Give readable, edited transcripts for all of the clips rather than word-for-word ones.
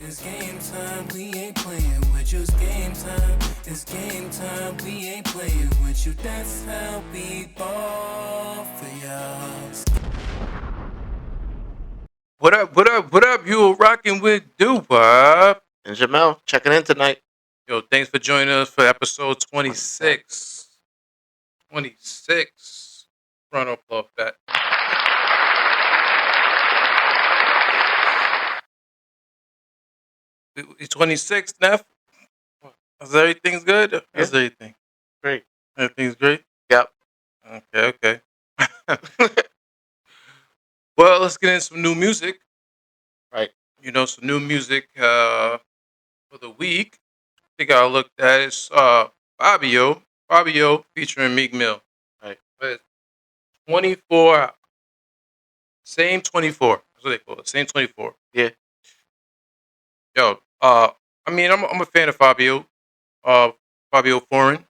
It's game time, we ain't playing with you. It's game time, it's game time, we ain't playing with you. That's how we ball for y'all. What up? What up? What up? You rocking with Dupop. And Jamel checking in tonight. Yo, thanks for joining us for episode 26. 26. Run up off that. It's 26, Neff. Is everything's good? How's everything? Great. Everything's great? Yep. Okay. Well, let's get into some new music. Right. You know, some new music for the week. I think I looked at it. Fabio featuring Meek Mill. Right. But 24. Same 24. That's what they call it. Same 24. Yeah. Yo, I mean, I'm a fan of Fabio. Fabio Foreign.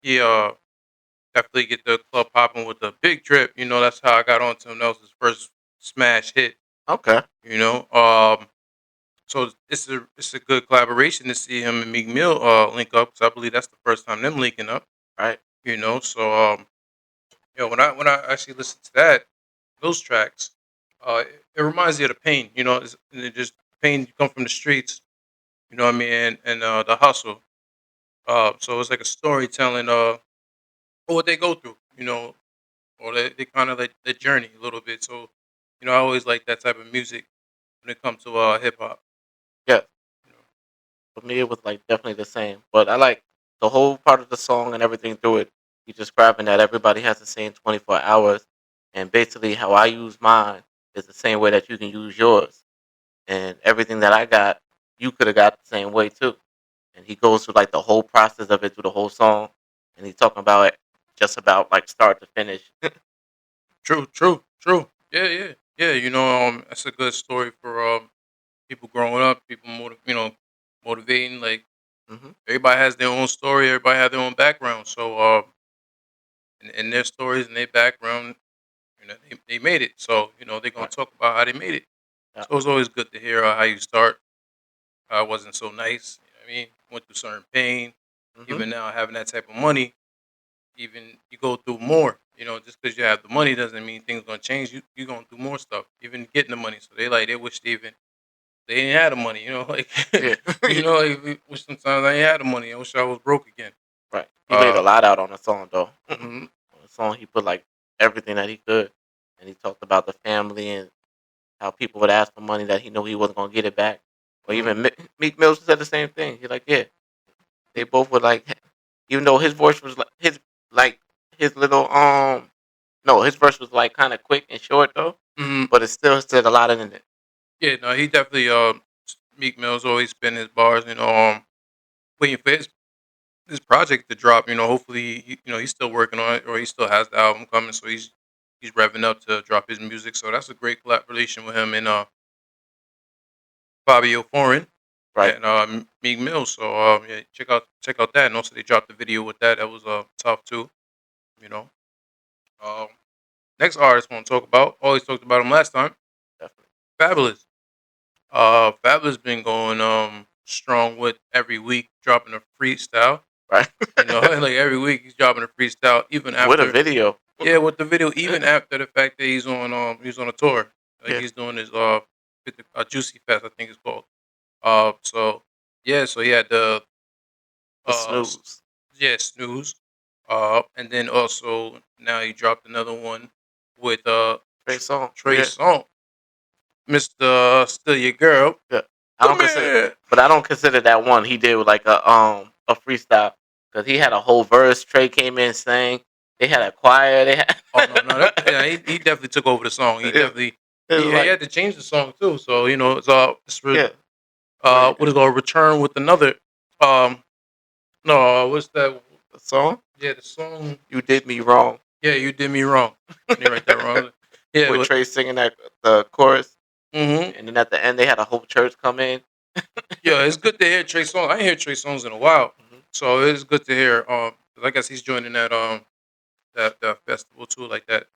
He definitely get the club popping with the big drip. You know, that's how I got onto him. That was his first smash hit. Okay. You know, so it's a good collaboration to see him and Meek Mill link up, because I believe that's the first time them linking up. Right. You know, so when I actually listen to those tracks, it reminds you of the pain. You know, it just pain you come from the streets. You know what I mean, and the hustle. So it's like a storytelling what they go through. You know, or they kind of like the journey a little bit. So, you know, I always like that type of music when it comes to hip hop. Yeah. You know. For me, it was like definitely the same. But I like the whole part of the song and everything through it. He's describing that everybody has the same 24 hours. And basically, how I use mine is the same way that you can use yours. And everything that I got, you could have got the same way too. And he goes through like the whole process of it through the whole song. And he's talking about it just about like start to finish. True. Yeah. You know, that's a good story for people growing up, people motivating. Like hmm everybody has their own story, everybody has their own background. So, in their stories and their background, you know, they made it. So, you know, they're gonna Right. talk about how they made it. Yeah. So it's always good to hear how you start. How it wasn't so nice. You know what I mean, went through certain pain. hmm Even now, having that type of money, even you go through more. You know, just because you have the money doesn't mean things gonna change. You going through more stuff, even getting the money. So they wish they didn't have the money. You know, like Yeah. like we wish sometimes I ain't had the money. I wish I was broke again. Right. He laid a Uh, lot out on the song though. mhm. On the song he put like everything that he could. And he talked about the family and how people would ask for money that he knew he wasn't gonna get it back. Or Mhm. even Meek Mills said the same thing. He's like, yeah, they both were like, even though his voice was like his little no, his verse was like kind of quick and short though, Mhm. but it still said a lot in it. Yeah, no, he definitely Meek Mill's always spin his bars. You know, waiting for his project to drop. You know, hopefully, he's still working on it, or he still has the album coming. So he's revving up to drop his music. So that's a great collaboration with him and Fabio Foreign Right. and Meek Mill. So yeah, check out that. And also they dropped the video with that. That was tough too. You know. Um, Next artist I want to talk about. Always talked about him last time. Definitely. Fabulous. Fabulous been going strong with every week dropping a freestyle. Right. You know, like every week he's dropping a freestyle, even With a after. video. Yeah, with the video, even after the fact that he's on a tour, like Yeah. he's doing his Juicy Fest, I think it's called. So yeah, so he had the The uh s- snooze. yeah, Snooze, and then also now he dropped another one with Trey song. Trey Yeah. Songz, Mister Still Your Girl. Yeah. I don't Come consider, here. but I don't consider that one he did with like a freestyle because he had a whole verse. Trey came in sang. They had a choir. They had. Oh no, yeah, he definitely took over the song. He it, definitely it was he like had to change the song too. So you know yeah. Wait, what is it called? Return with another. Um, no, what's that? the song Yeah, the song. "You Did Me Wrong" Yeah, you did me wrong. You write that wrong. Yeah. with Trey singing that the chorus, Mm-hmm. and then at the end they had a whole church come in. Yeah, it's good to hear Trey Songz. I ain't hear Trey Songz in a while, Mhm. so it's good to hear. 'Cause I guess he's joining that festival too, like that.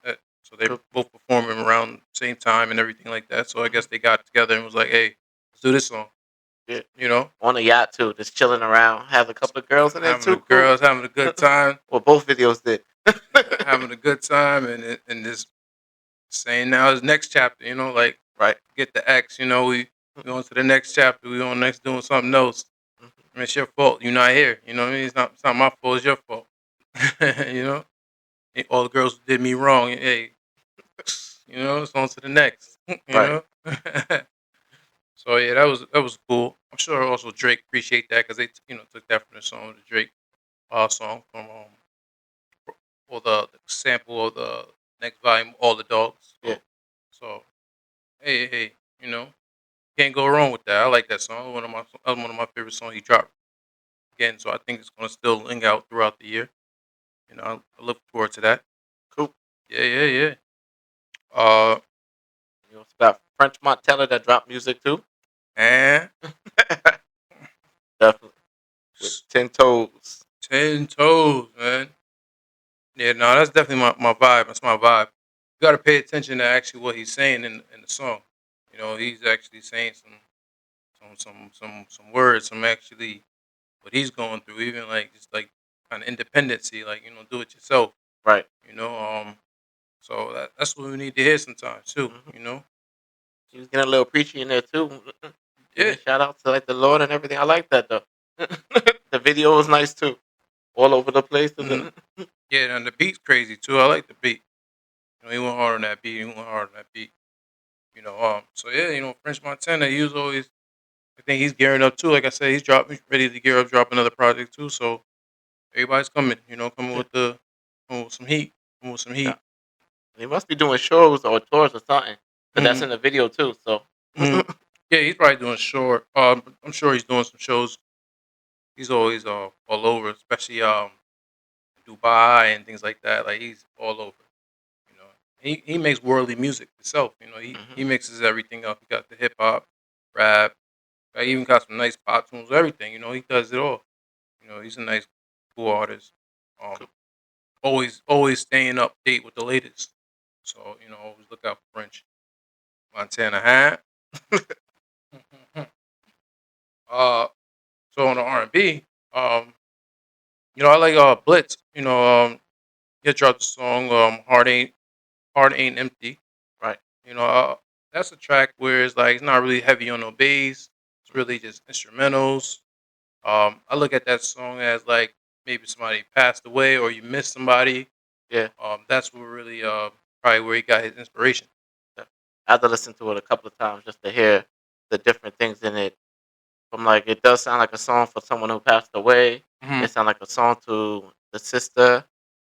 So they Cool. both performing around the same time and everything like that. So I guess they got together and was like, hey, let's do this song. Yeah. You know, On a yacht too, just chilling around. Have a couple of girls in there having the too. Cool. girls, having a good time, Well, both videos did. having a good time, and just saying now is next chapter. You know, like Right. get the X. You know, we going to the next chapter. We on next doing something else. Mhm. I mean, it's your fault. You're not here. You know what I mean? It's not my fault. It's your fault. You know, all the girls who did me wrong. Hey, you know, it's on to the next. You Right. know. So yeah, that was cool. I'm sure also Drake appreciate that because they took that from the song, the Drake song from or the sample of the next volume, All the Dogs. Yeah. So hey, you know, can't go wrong with that. I like that song. One of my favorite songs he dropped again. So I think it's gonna still ling out throughout the year. You know, I look forward to that. Cool. Yeah. Uh, You also got French Montana that dropped music too. and Definitely. With 10 toes. 10 toes, man. Yeah, no, that's definitely my vibe. That's my vibe. You got to pay attention to actually what he's saying in the song. You know, he's actually saying some words, some actually what he's going through, even like just like kind of independency, like do it yourself. Right. You know, so that's what we need to hear sometimes too. Mhm. You know, He was getting a little preachy in there too. yeah, Shout out to like the Lord and everything. I like that though. The video was nice too. All over the place. Mhm. Yeah, and the beat's crazy too. I like the beat. You know, he went hard on that beat. He went hard on that beat. You know, so yeah, French Montana, he was always. I think he's gearing up too. Like I said, he's ready to gear up, drop another project too. So everybody's coming. Coming Yeah. coming with some heat, coming with some heat. Yeah. He must be doing shows or tours or something. But that's Mhm. in the video too. So Mhm. Yeah, he's probably doing short. I'm sure he's doing some shows. He's always all over, especially Dubai and things like that. Like he's all over. You know, he makes worldly music himself. You know, he Mhm. mixes everything up. He got the hip hop, rap. I even got some nice pop tunes, everything. You know, he does it all. You know, he's a nice, cool artist. Cool. Always staying update with the latest. So always look out for French Montana, huh? So on the R&B, I like Blitz. He dropped the song Heart Ain't Empty. Right. That's a track where it's like it's not really heavy on no bass. It's really just instrumentals. I look at that song as like maybe somebody passed away or you missed somebody. Yeah. That's what really probably where he got his inspiration. Yeah. I had to listen to it a couple of times just to hear the different things in it. From like it does sound like a song for someone who passed away. Hmm. It sounds like a song to the sister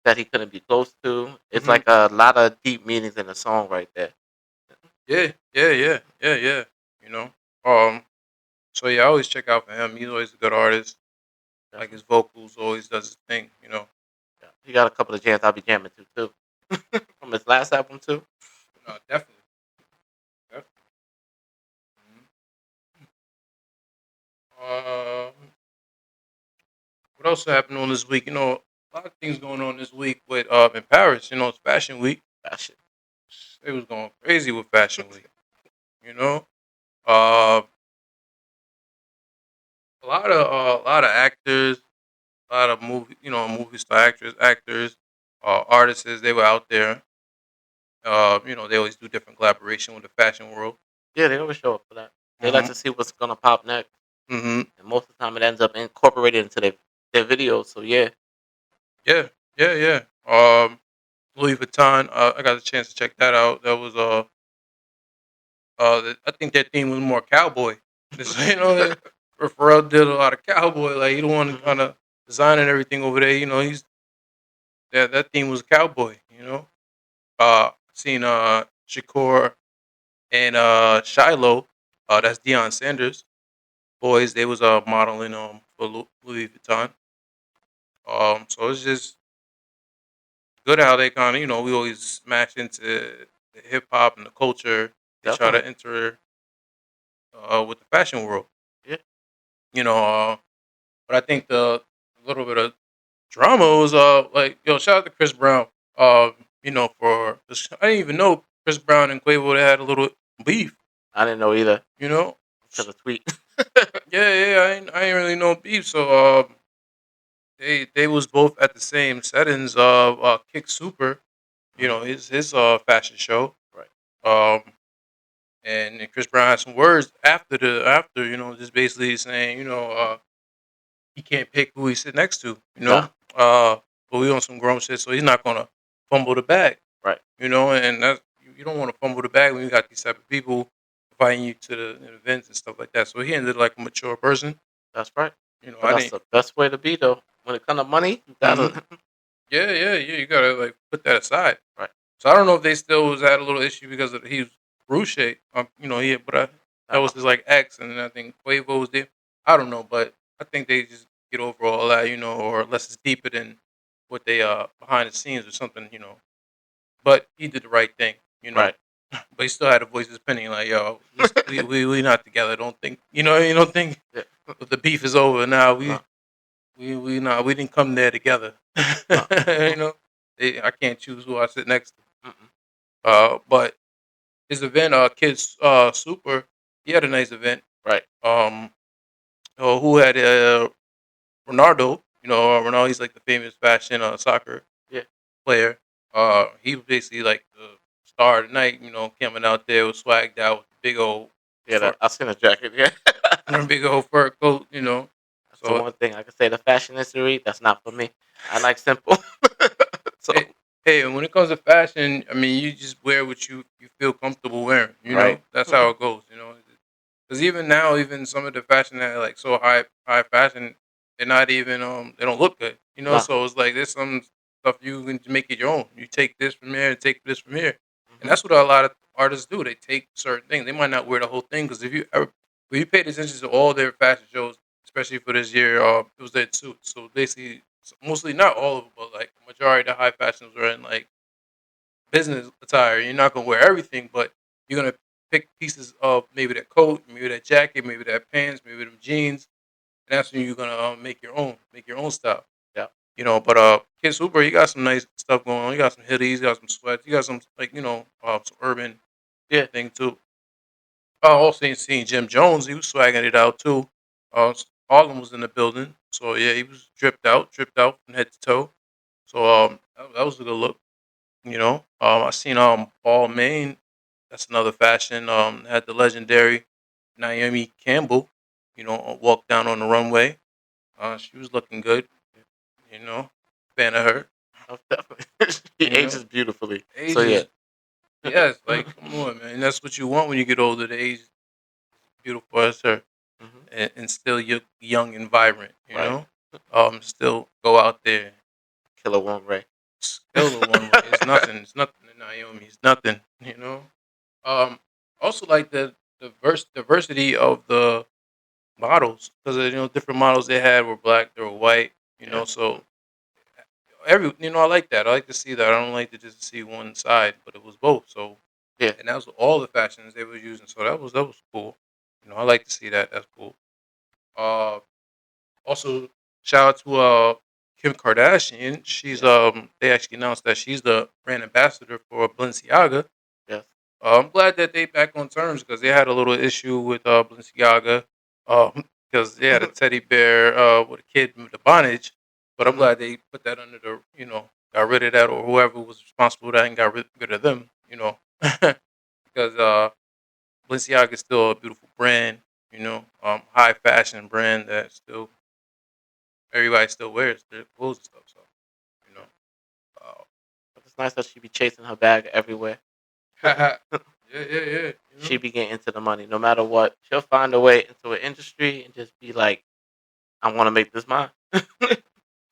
that he couldn't be close to. It's Mhm. like a lot of deep meanings in the song right there. Yeah. You know. So yeah, I always check out for him. He's always a good artist. Like his vocals always does his thing. Yeah. He got a couple of jams I'll be jamming to too. From his last album too. No, definitely. Um, what else happened on this week? A lot of things going on this week with in Paris. It's Fashion Week. Fashion. It was going crazy with Fashion Week. You know, uh, a lot of actors, a lot of movie star actors, artists. They were out there. They always do different collaboration with the fashion world. Yeah, they always show up for that. They like Hmm. to see what's gonna pop next. Hmm. And most of the time it ends up incorporated into their videos. So yeah. Yeah. Louis Vuitton. I got a chance to check that out. That was I think that theme was more cowboy. Just, Pharrell did a lot of cowboy. Like he don't want to Mhm. kind of design and everything over there. He's that theme was cowboy. Seen Shakur and Shiloh. That's Deion Sanders. Boys, they was modeling for Louis Vuitton. So it's just good how they kind of we always smash into the hip hop and the culture. They try to Definitely. enter with the fashion world. Yeah. But I think the little bit of drama was like shout out to Chris Brown. For I didn't even know Chris Brown and Quavo they had a little beef. I didn't know either. You know, to the tweet. Yeah, I ain't really no beef. So they was both at the same settings of Kick Super, Mhm. his fashion show. Right. Um, and then Chris Brown had some words after just basically saying he can't pick who he sit next to. Nah. But we on some grown shit, so he's not gonna fumble the bag. Right. And that's you don't want to fumble the bag when you got these type of people inviting you to the events and stuff like that. So he ended like a mature person. That's right. But I that's didn't. the best way to be, though. When it comes to money, you Hmm. gotta. Yeah. You gotta like put that aside. Right. So I don't know if they still was at a little issue because he was Ruche. That was Uh-huh. his like ex, and then I think Quavo was there. I don't know, but I think they just get over all that, or unless it's deeper than what they behind the scenes or something. But he did the right thing. Right. But he still had to voice his opinion, like, yo, we not together. Don't think, you don't think Yeah. the beef is over now. No. We didn't come there together. No. I can't choose who I sit next to. Mm-mm. But his event, Kids Super, he had a nice event. Right. Who had Ronaldo? Ronaldo, he's like the famous fashion soccer Yeah. player. He was basically like the star of the night. Coming out there with swagged out with big old, Yeah. fur, I seen a jacket. Yeah. big old fur coat. That's the So one thing I can say. The fashion industry, that's not for me. I like simple. So. hey, hey, when it comes to fashion, I mean, you just wear what you feel comfortable wearing. Right. That's how it goes. Because even now, even some of the fashion that like so high fashion, they're not even they don't look good. Nah. So it's like there's some stuff you can make it your own. You take this from here and take this from here, and Mhm. that's what a lot of artists do. They take certain things. They might not wear the whole thing because if you paid attention to all their fashion shows, especially for this year, it was their suits. So basically, mostly not all of them, but like the majority of the high fashions were in like business attire. You're not gonna wear everything, but you're gonna pick pieces of maybe that coat, maybe that jacket, maybe that pants, maybe them jeans, and that's when you're gonna make your own style. Yeah. But Kid Super, he got some nice stuff going on. He got some hoodies, he got some sweats, he got some like some urban Yeah. thing too. Also seen Jim Jones, he was swagging it out too. Harlem was in the building, so yeah, he was dripped out from head to toe. So that was a good look. I seen Paul Maine. That's another fashion. Had the legendary Naomi Campbell. Walk down on the runway. She was looking good. You know, fan of her. Oh, definitely. He You know, ages beautifully. So yeah. ages. Yes, like come on, man. And that's what you want when you get older. The age beautiful as her, Mhm. and still young and vibrant. Right. Still go out there. Killer One Ray. Still the one way. It's nothing. It's nothing to Naomi. It's nothing. Um, Also like the diversity of the models because different models they had were black, they were white. Yeah. So I like that. I like to see that. I don't like to just see one side, but it was both. So Yeah. and that was all the fashions they were using. So that was cool. I like to see that. That's cool. Uh, Also shout out to Kim Kardashian. She's Yes. they actually announced that she's the brand ambassador for Balenciaga. Yes. I'm glad that they back on terms because they had a little issue with Balenciaga because they had a teddy bear with a kid with a bondage. But I'm Mhm. glad they put that under got rid of that or whoever was responsible for that and got rid of them. Because Balenciaga is still a beautiful brand. High fashion brand that still everybody still wears their clothes and stuff. So you know, But it's nice that she be chasing her bag everywhere. yeah, yeah. She be getting into the money no matter what. She'll find a way into an industry and just be like, I want to make this mine.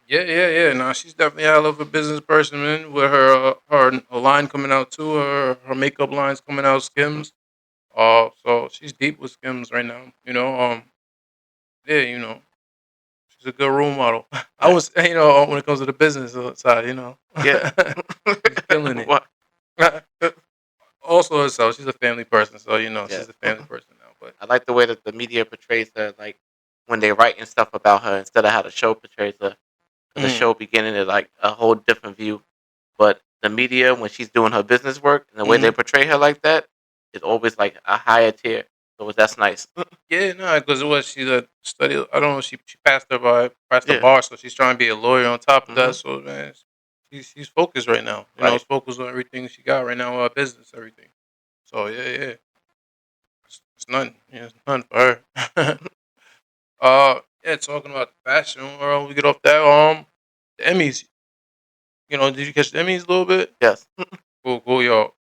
Yeah. No, she's definitely a hell of a business person, man. With her line coming out too, her makeup lines coming out, Skims. So she's deep with Skims right now. Yeah, she's a good role model. I Right. was, when it comes to the business side, Yeah. she's killing it. What? Also herself, she's a family person, so Yeah. she's a family person now. But I like the way that the media portrays her, like when they writing stuff about her instead of how the show portrays her. 'Cause the mm, show beginning at like a whole different view, but the media when she's doing her business work and the way they mhm. portray her like that is always like a higher tier. So that's nice. Yeah, no, because it was she's a study. I don't know. She passed the Yeah. bar, so she's trying to be a lawyer on top of that. Mhm. So man, she's focused right now. You know, Right. it's focused on everything she got right now, business, everything. So yeah, yeah, it's nothing. Yeah, it's nothing for her. Yeah, talking about the fashion world, we get off that. The Emmys. You know, did you catch the Emmys a little bit? Yes. Cool, cool, yo.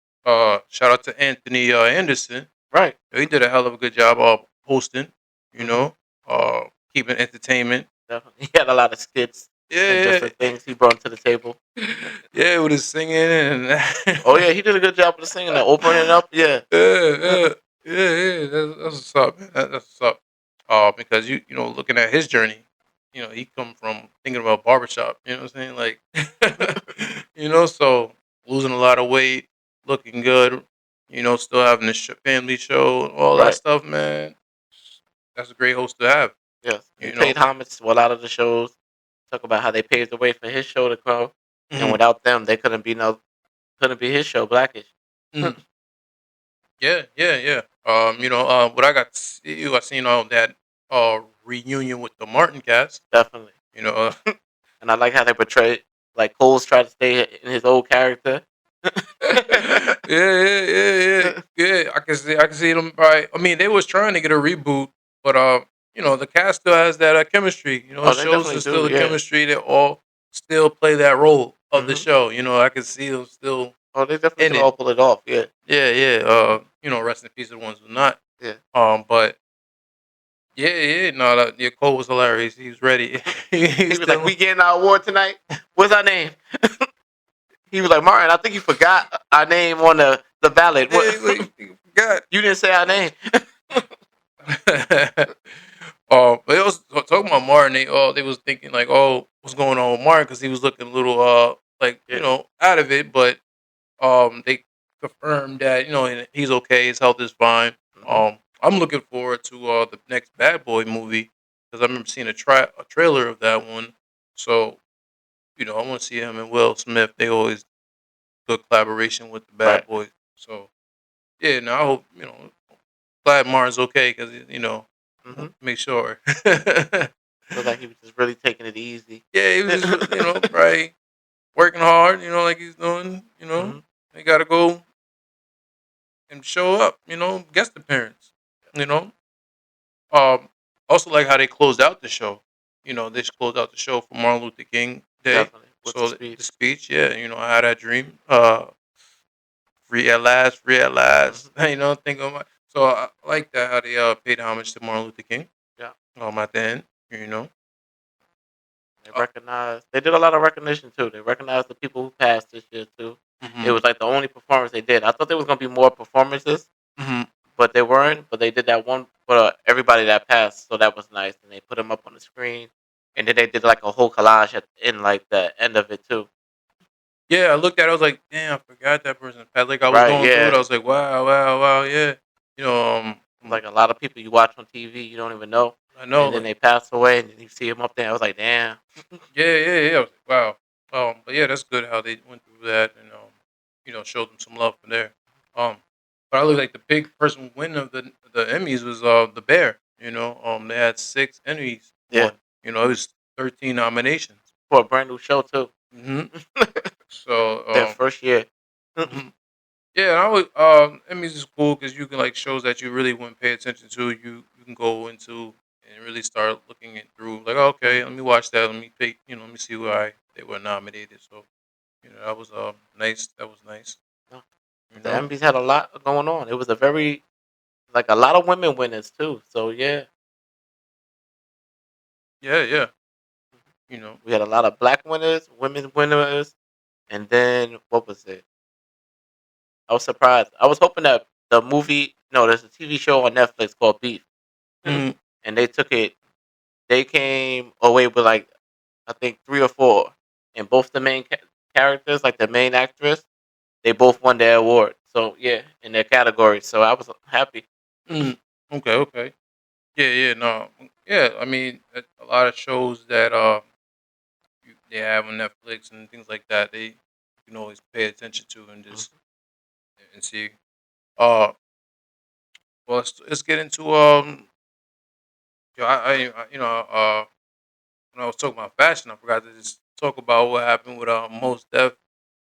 Shout out to Anthony Anderson. Right. He did a hell of a good job of hosting. You Mhm. know, keeping entertainment. Definitely. He had a lot of skits and Yeah, different things he brought to the table. yeah, with his singing and Oh yeah, he did a good job of the singing, the opening it up. Yeah. yeah, yeah, yeah. That's what's up, man. That's what's up. Because you know, looking at his journey, you know, he come from thinking about barbershop. You know what I'm saying? Like, you know, so losing a lot of weight, looking good. You know, still having the family show and all that Right. stuff, man. That's a great host to have. Yes. He You know. paid homage to a lot of the shows. Talk about how they paved the way for his show to grow, and Mhm, without them, they couldn't be his show, Blackish. mhm. Yeah, yeah, yeah. You know, what I got to see, I seen all that reunion with the Martin cast. Definitely. You know, And I like how they portray like Cole's tried to stay in his old character. yeah, yeah, yeah, yeah, yeah. I can see them. Right. I mean, they was trying to get a reboot, but you know, the cast still has that chemistry. You know, it Oh, they shows definitely there's still do. the Yeah. chemistry. They all still play that role of the Hmm. show. You know, I can see them still Oh, they definitely in can it. all pull it off. Yeah. Yeah, yeah. You know, rest in peace to the ones who not. Yeah. But yeah, yeah. No, yeah, Cole was hilarious. He was ready. He He's was like, still. "We getting our award tonight. What's our name?" He was like, "Martin, I think you forgot our name on the ballot. What? Hey, wait, you forgot. You didn't say our name." But it was talking about Martin. They was thinking like, oh, what's going on with Martin? Because he was looking a little like you Yeah. know out of it. But they confirmed that you know he's okay. His health is fine. Hmm. I'm looking forward to the next Bad Boy movie because I remember seeing a trailer of that one. So you know I want to see him and Will Smith. They always good collaboration with the Right. Bad Boys. So yeah, no, I hope you know glad Martin's okay because you know Hmm. make sure. Looked like he was just really taking it easy. Yeah, he was just you know right working hard. You know, like he's doing. You know, Hmm. they got to go and show up. You know, guest appearance. You know, also like how they closed out the show. You know, they just closed out the show for Martin Luther King Day. Definitely with the So the speech. speech, yeah, you know, I had that dream. Free at last, free at Hmm. last. You know, think of my. So I like that how they paid homage to Martin Luther King. Yeah. At the end, you know. They recognized. They did a lot of recognition too. They recognized the people who passed this year too. It Hmm. was like the only performance they did. I thought there was gonna be more performances, Hmm. but they weren't. But they did that one for everybody that passed, so that was nice. And they put them up on the screen, and then they did like a whole collage in like the end of it too. Yeah, I looked at it. I was like, damn, I forgot that person passed. Like I was Right? going through it. Yeah. I was like, wow, wow, wow, yeah. You know, Like a lot of people you watch on TV, you don't even know, I know, and then like, they pass away, and then you see them up there. I was like, damn. yeah, yeah, yeah. I was like, wow. But yeah, that's good how they went through that and you know, showed them some love from there. Um, but I look like the big person win of the Emmys was the Bear. You know, they had 6 Emmys Yeah, won. You know, it was 13 nominations. for a brand new show too. Hmm. So Their first year. mhm. Yeah, and I would Emmys is cool because you can like shows that you really wouldn't pay attention to. You can go into and really start looking it through. Like, okay, let me watch that. Let me pick. You know, let me see why they were nominated. So you know, that was nice. That was nice. You The know. Emmys had a lot going on. It was a very like a lot of women winners too. So yeah, Yeah, yeah. You know. we had a lot of black winners, women winners, and then what was it? I was surprised. I was hoping that the movie, no, there's a TV show on Netflix called Beef, Mhm. and they took it. They came away with like I think three or four, and both the main characters, like the main actress, they both won their award. So yeah, in their categories. So I was happy. Mhm. Okay, okay. Yeah, yeah. No, yeah. I mean, a lot of shows that they have on Netflix and things like that. They you can always pay attention to and just Mhm. and see. Uh, Well, let's get into you know when I was talking about fashion, I forgot to just talk about what happened with Mos Def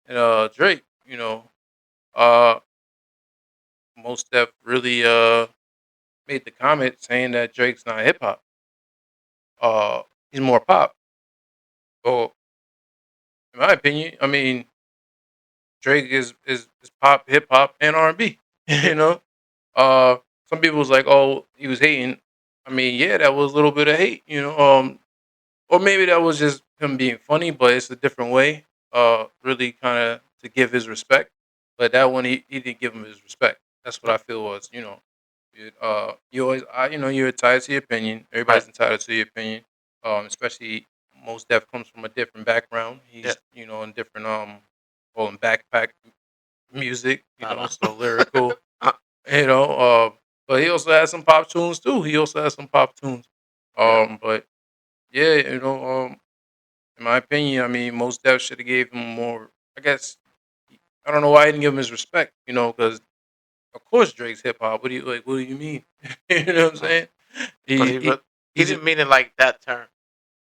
and Drake. Uh, Mos Def really made the comment saying that Drake's not hip hop. He's more pop. So, in my opinion, I mean Drake is pop, hip hop, and R&B. you know, some people was like, "Oh, he was hating." I mean, yeah, that was a little bit of hate. Or maybe that was just him being funny, but it's a different way. Really kind of to give his respect. But that one, he didn't give him his respect. That's what No, I feel was, you always, you're entitled to your opinion. right. Everybody's entitled to your opinion. Especially most Def comes from a different background. Yeah. He's, in different, call him backpack music, No, no. so lyrical, Uh, you know, but he also has some pop tunes too. He also has some pop tunes. yeah. But yeah, in my opinion, I mean, most Def should have gave him more. I guess I don't know why he didn't give him his respect. Because of course Drake's hip hop. What do you like? What do you mean? you know what I'm No. saying? But He, he he he's a, didn't mean it like that term.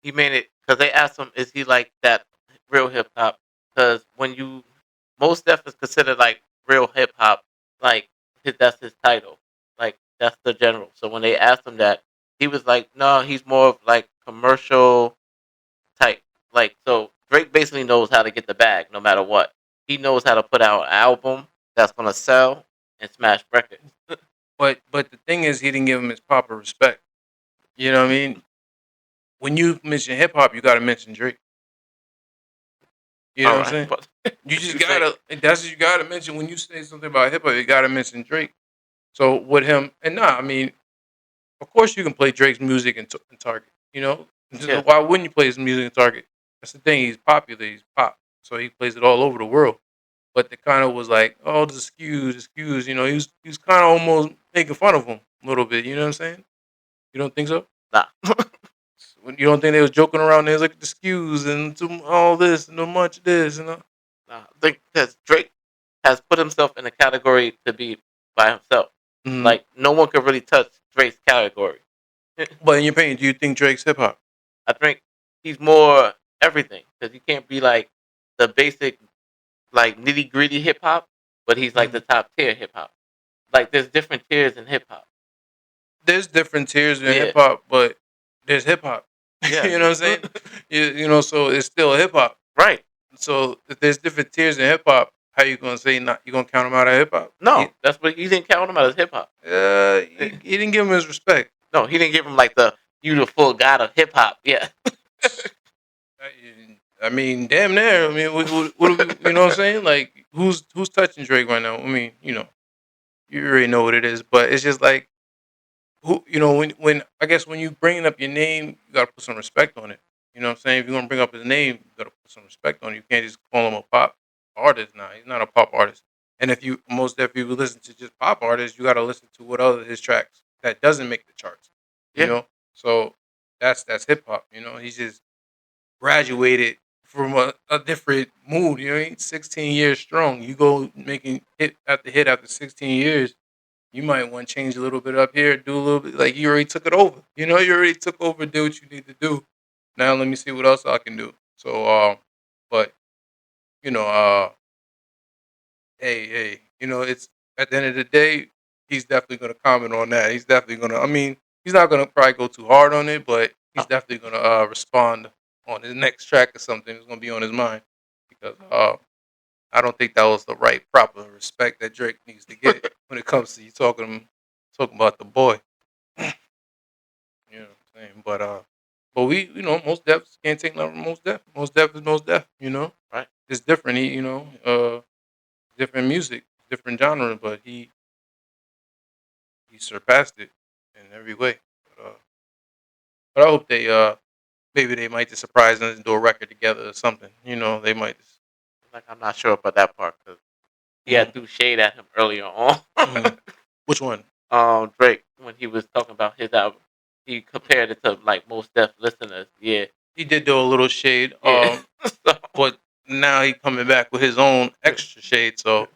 He meant it because they asked him, "Is he like that real hip hop?" Because when you most Def is considered like real hip hop, like that's his title, like that's the general. So when they asked him that, he was like, "No, he's more of like commercial type." Like so, Drake basically knows how to get the bag, no matter what. He knows how to put out an album that's gonna sell and smash records. but the thing is, he didn't give him his proper respect. You know what I mean? When you mention hip hop, you got to mention Drake. You know All what I'm right, saying? but You you just say gotta. That's what you gotta mention when you say something about hip hop. You gotta mention Drake. So with him, and I mean, of course you can play Drake's music in Target. yeah. Why wouldn't you play his music in Target? That's the thing. He's popular. He's pop, so he plays it all over the world. But the kind of was like, oh, the skews. He was kind of almost making fun of him a little bit. You know what I'm saying? You don't think so? Nah. You don't think they was joking around there? Look at the skews and all this and so much of this. Nah, I think because Drake has put himself in a category to be by himself. Hmm. Like no one could really touch Drake's category. But in your opinion, do you think Drake's hip hop? I think he's more everything because he can't be like the basic like nitty gritty hip hop, but he's like the top tier hip hop. Like there's different tiers in hip hop. There's different tiers in Yeah, hip hop, but there's hip hop. yeah, you know what I'm saying? So it's still hip hop. right. So if there's different tiers in hip hop, how you gonna say not? You gonna count him out of hip hop? No, that's what he didn't count him out as hip hop. He didn't give him his respect. No, he didn't give him like the you the full god of hip hop. Yeah, I mean, damn near. I mean, what are we, you know what I'm saying? Like, who's touching Drake right now? I mean, you already know what it is, but it's just like when I guess when you bringing up your name, you gotta put some respect on it. You know what I'm saying? If you're gonna bring up his name, you gotta put some respect on it. You can't just call him a pop artist now. He's not a pop artist. And if you most definitely listen to just pop artists, you gotta listen to what other his tracks that doesn't make the charts. You yeah, know? So that's hip hop, He's just graduated from a different mood, he's 16 years strong. You go making hit after 16 years, you might want to change a little bit up here, do a little bit. Like you already took it over. You already took over, did what you need to do. Now let me see what else I can do. So, but you know, hey, it's at the end of the day, he's definitely gonna comment on that. He's definitely gonna. I mean, he's not gonna probably go too hard on it, but he's uh, definitely gonna respond on his next track or something. It's gonna be on his mind because I don't think that was the right proper respect that Drake needs to get when it comes to you talking about the boy. You know what I'm saying? But we, most def can't take nothing from most def. Most def is most def. right. It's different. Different music, different genre, but he surpassed it in every way. But I hope they maybe they might just surprise us and do a record together or something. They might just. Like I'm not sure about that part because he Mhm, had threw shade at him earlier on. mhm. Which one? Drake when he was talking about his album, he compared it to like most deaf listeners. Yeah, He did do a little shade. yeah. So, But now he coming back with his own extra shade. So,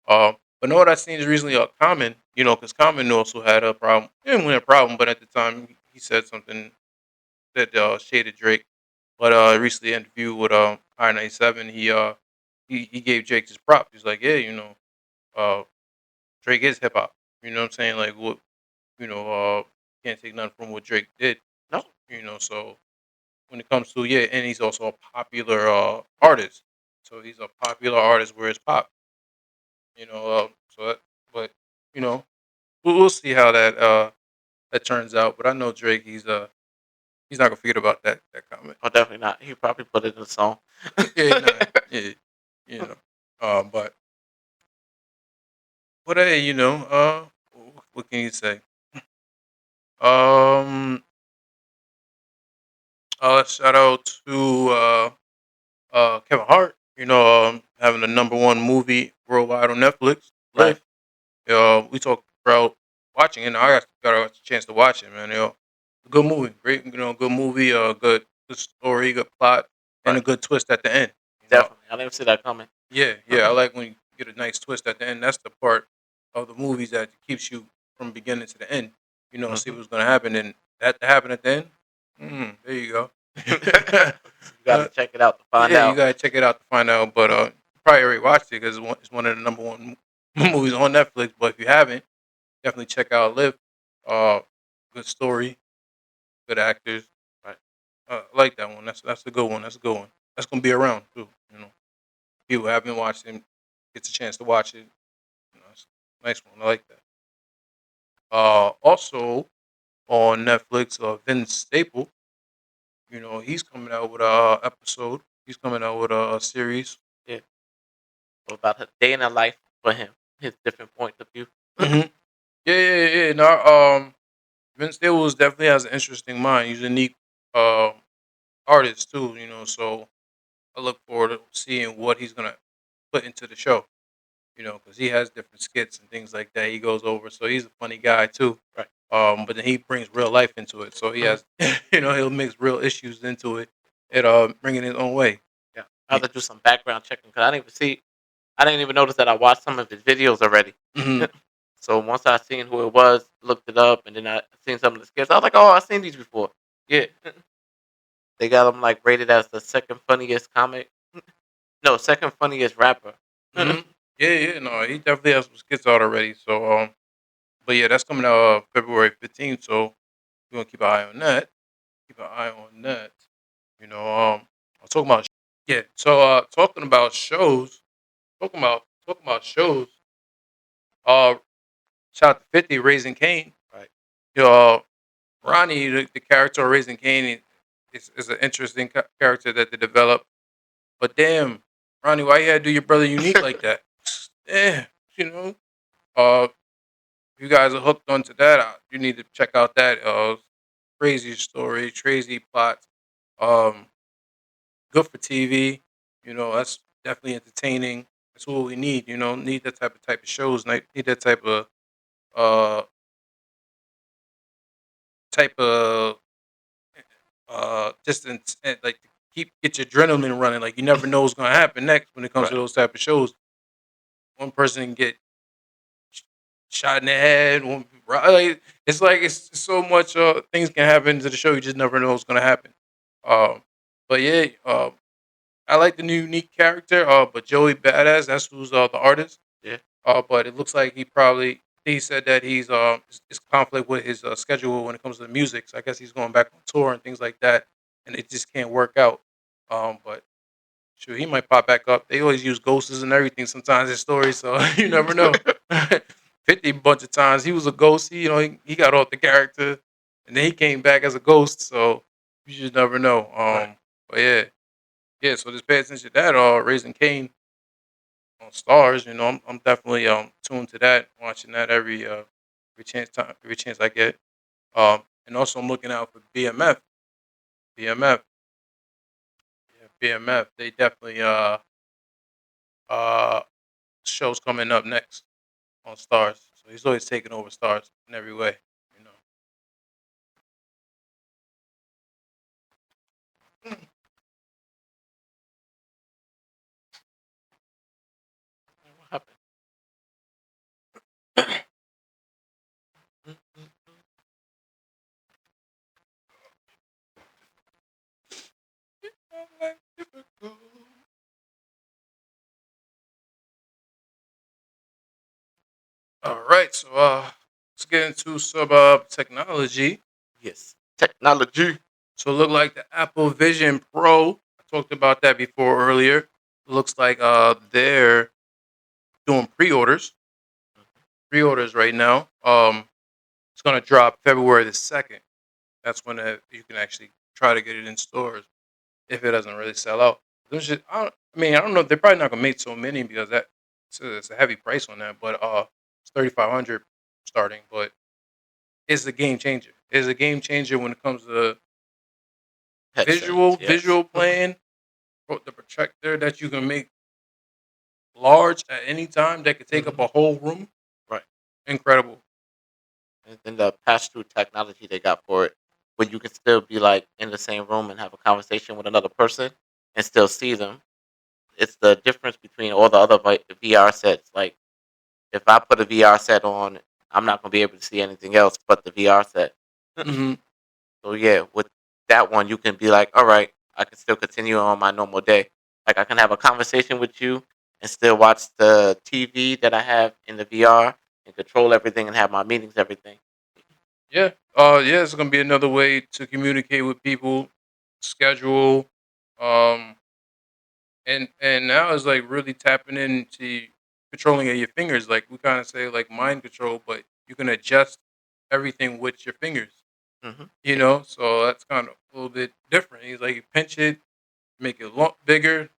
but know what I seen is recently Common. You know, because Common also had a problem. He didn't win a problem, but at the time he said something that shaded Drake. But recently interview with I-97, he gave Drake his props. He's like, yeah, you know, uh, Drake is hip hop. You know what I'm saying? Like what you know, can't take nothing from what Drake did. No, You know, so when it comes to yeah, and he's also a popular artist. So he's a popular artist where it's pop. You know, but you know, we'll see how that turns out. But I know Drake, he's not gonna forget about that comment. oh, definitely not. He probably put it in the song. Yeah, nah, yeah, you know. But hey, you know, what can you say? Um, shout out to Kevin Hart. You know, having the number one movie worldwide on Netflix. Right, Live. We talked about watching it. And I got a chance to watch it, man. You know, good movie, great. You know, good movie. Good story, good plot, and a right. good twist at the end. You know, Definitely. I didn't see that coming. yeah, yeah. I like when you get a nice twist at the end. That's the part of the movies that keeps you from beginning to the end. You know, see Hmm. what's gonna happen, and that to happen at the end. There you go. You got to uh, check it out to find yeah, you out. gotta check it out to find out. But you probably already watched it because it's one of the number one movies on Netflix. But if you haven't, definitely check out Live. Uh, Good story, good actors. Right. I like that one. That's a good one. That's a good one. That's gonna be around too. You know, people who haven't watched it gets a chance to watch it. You know, it's a nice one. I like that. Also on Netflix, Vince Staple. You know, he's coming out with a episode. He's coming out with a series. Yeah. About a day in a life for him, his different points of view. Hmm. Yeah, yeah, yeah. No, Vince Staples definitely has an interesting mind. He's a unique um artist too. You know, so I look forward to seeing what he's gonna put into the show. You know, because he has different skits and things like that. He goes over, so he's a funny guy too. Right. But then he brings real life into it. So he Mhm. has, you know, he'll mix real issues into it and bring it his own way. Yeah. I have to do some background checking because I didn't even see. I didn't even notice that I watched some of his videos already. Hmm. So once I seen who it was, looked it up, and then I seen some of the skits, I was like, "Oh, I've seen these before." Yeah, they got him like rated as the second funniest comic. No, second funniest rapper. Hmm. Yeah, yeah, no, he definitely has some skits out already. So, but yeah, that's coming out February 15th. So we're gonna keep an eye on that. Keep an eye on that. You know, I'm talking about yeah. So, talking about shows, talking about shows. Uh, Shout out to 50, Raising Kane. Right. You know, Ronnie, the character of Raising Kane, is an interesting character that they developed. But damn, Ronnie, why you had to do your brother unique like that? Yeah, you know. If you guys are hooked onto that, you need to check out that crazy story, crazy plot. Um, Good for TV. You know, that's definitely entertaining. That's what we need. You know, need that type of shows. Need that uh type of just like to get your adrenaline running. Like you never know what's gonna happen next when it comes to Right. those type of shows. One person can get sh- shot in the head. Like it's so much things can happen to the show. You just never know what's gonna happen. Um, but yeah, I like the new unique character. But Joey Badass, that's who's the artist. Yeah. But it looks like he said that it's conflict with his schedule when it comes to the music. So I guess he's going back on tour and things like that, and it just can't work out. But sure, he might pop back up. They always use ghosts and everything sometimes in stories, so you never know. 50 a bunch of times he was a ghost. You know, he got off the character, and then he came back as a ghost. So you just never know. Right. But yeah, yeah. So just pay attention to that. Raising Cain on Stars. You know, I'm definitely tuned to that, watching that every chance I get. And also I'm looking out for BMF. BMF, yeah, BMF. They definitely uh shows coming up next on Stars. So he's always taking over Stars in every way. You know. What happened? like difficult. All right, so let's get into some technology. Yes. Technology. So it looked like the Apple Vision Pro. I talked about that before earlier. Looks like they're doing pre-orders right now. It's gonna drop February the 2nd. That's when you can actually try to get it in stores if it doesn't really sell out. I don't know. They're probably not gonna make so many because it's a heavy price on that. But it's 3,500 starting. But it's a game changer. It's a game changer when it comes to Headsets. Yes. visual playing. The projector that you can make large at any time that could take up Mhm. a whole room. Right. Incredible. And then the pass through technology they got for it, where you can still be like in the same room and have a conversation with another person and still see them. It's the difference between all the other VR sets. Like if I put a VR set on, I'm not gonna be able to see anything else but the VR set. Hmm. So yeah, with that one, you can be like, all right, I can still continue on my normal day. Like I can have a conversation with you and still watch the TV that I have in the VR and control everything and have my meetings, everything. Yeah. Yeah. It's gonna be another way to communicate with people, schedule, um, and now it's like really tapping into controlling of your fingers. Like we kind of say like mind control, but you can adjust everything with your fingers. Hmm. You know, so that's kind of a little bit different. He's like you pinch it, make it bigger,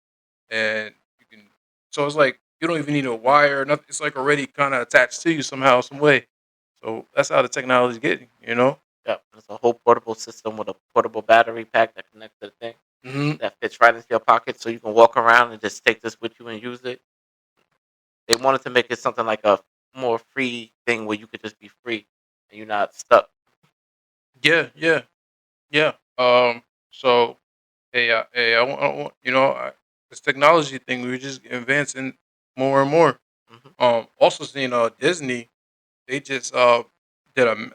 and you can. So it's like you don't even need a wire. Or nothing. It's like already kind of attached to you somehow, some way. So that's how the technology is getting. You know. Yeah, it's a whole portable system with a portable battery pack that connects to the thing Hmm. that fits right into your pocket, so you can walk around and just take this with you and use it. They wanted to make it something like a more free thing where you could just be free and you're not stuck. Yeah. Yeah. Yeah. So hey, I want this technology thing. We're just advancing more and more. Hmm. Also seeing Disney, they just did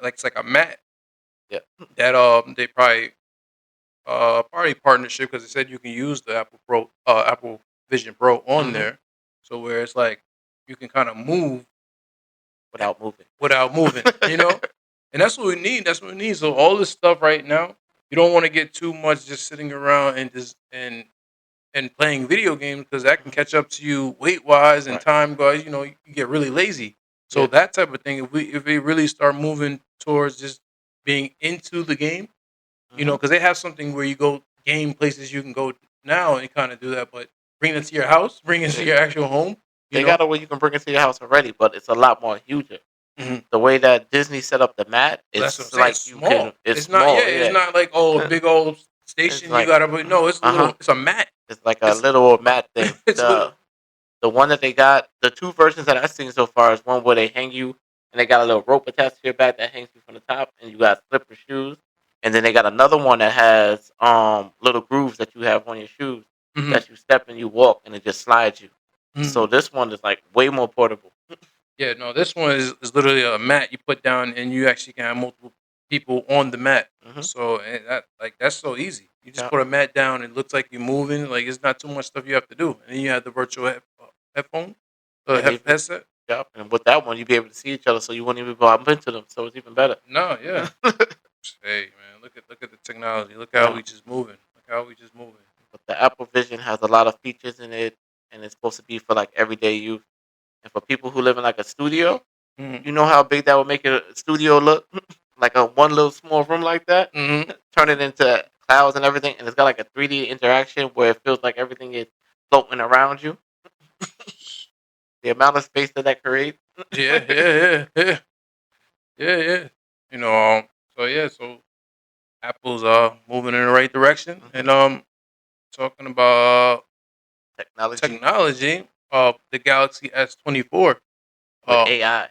like it's like a mat Yeah. that they probably partnership because they said you can use the Apple Vision Pro on Hmm. there, so where it's like you can kind of move Without moving. without moving, and that's what we need. That's what we need. So all this stuff right now, you don't want to get too much just sitting around and just and playing video games because that can Mhm. catch up to you weight wise and Right. time wise. You get really lazy. So Yeah. that type of thing, if we really start moving towards just being into the game, Hmm. because they have something where you go game places you can go now and kind of do that, but bring it to your house, bring it to Yeah. your actual home. You They know. got a way you can bring it to your house already, but it's a lot more huger. Mhm. The way that Disney set up the mat, That's what I'm it's saying. It's like you can. small. It's It's not. Yeah. small, It's yeah. not like a big old It's station you like, gotta. But no, it's a uh huh. little. It's a mat. It's like a It's little mat thing. it's little. The one that they got, the two versions that I've seen so far is one where they hang you and they got a little rope attached to your back that hangs you from the top, and you got slipper shoes. And then they got another one that has little grooves that you have on your shoes Mhm. that you step and you walk, and it just slides you. So Mhm. this one is like way more portable. Yeah, no, this one is literally a mat you put down, and you actually can have multiple people on the mat. Hmm. So and that's so easy. You just Yeah. put a mat down, and it looks like you're moving. Like it's not too much stuff you have to do, and then you have the virtual headphone, And even headset. yeah, and with that one, you'd be able to see each other, so you wouldn't even bump into them. So it's even better. No, yeah. Hey man, look at the technology. Look how Yeah. we just moving. Look how we just moving. But the Apple Vision has a lot of features in it, and it's supposed to be for like everyday use. And for people who live in like a studio, Hmm. you know how big that would make a studio look? Like a one little small room like that? Hmm. Turn it into clouds and everything, and it's got like a 3D interaction where it feels like everything is floating around you. The amount of space that creates. Yeah, yeah, yeah, yeah, yeah. You know, so yeah, so Apple's moving in the right direction, Hmm. and talking about Technology technology, the Galaxy S24. with Um, AI.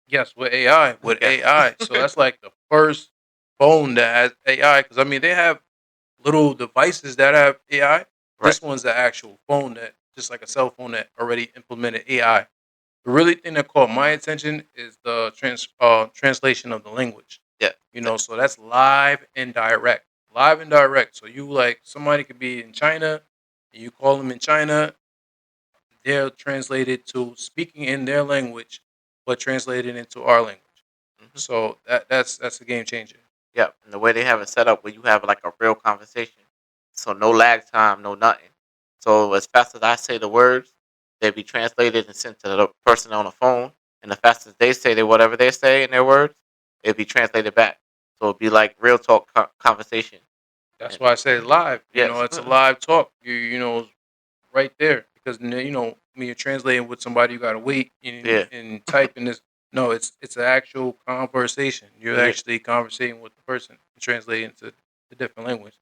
yes, with AI, with Yeah. AI. So that's like the first phone that has AI. Because I mean, they have little devices that have AI. Right. This one's the actual phone that, just like a cell phone that already implemented AI. The really thing that caught my attention is the translation of the language. Yeah. So that's live and direct. live and direct. So you like somebody could be in China, and you call them in China, they'll translate it to speaking in their language, but translated into our language. Hmm. So that's a game changer. Yep. And the way they have it set up, where you have like a real conversation, so no lag time, no nothing. So as fast as I say the words, they be translated and sent to the person on the phone, and the fastest they say they whatever they say in their words, it'd be translated back. So it'd be like real talk conversation. That's And why I say live. yes, It's a live talk. You know right there because when you're translating with somebody, you gotta wait yeah, and type in this. No, it's an actual conversation. You're yeah. actually conversating with the person and translating to the different language.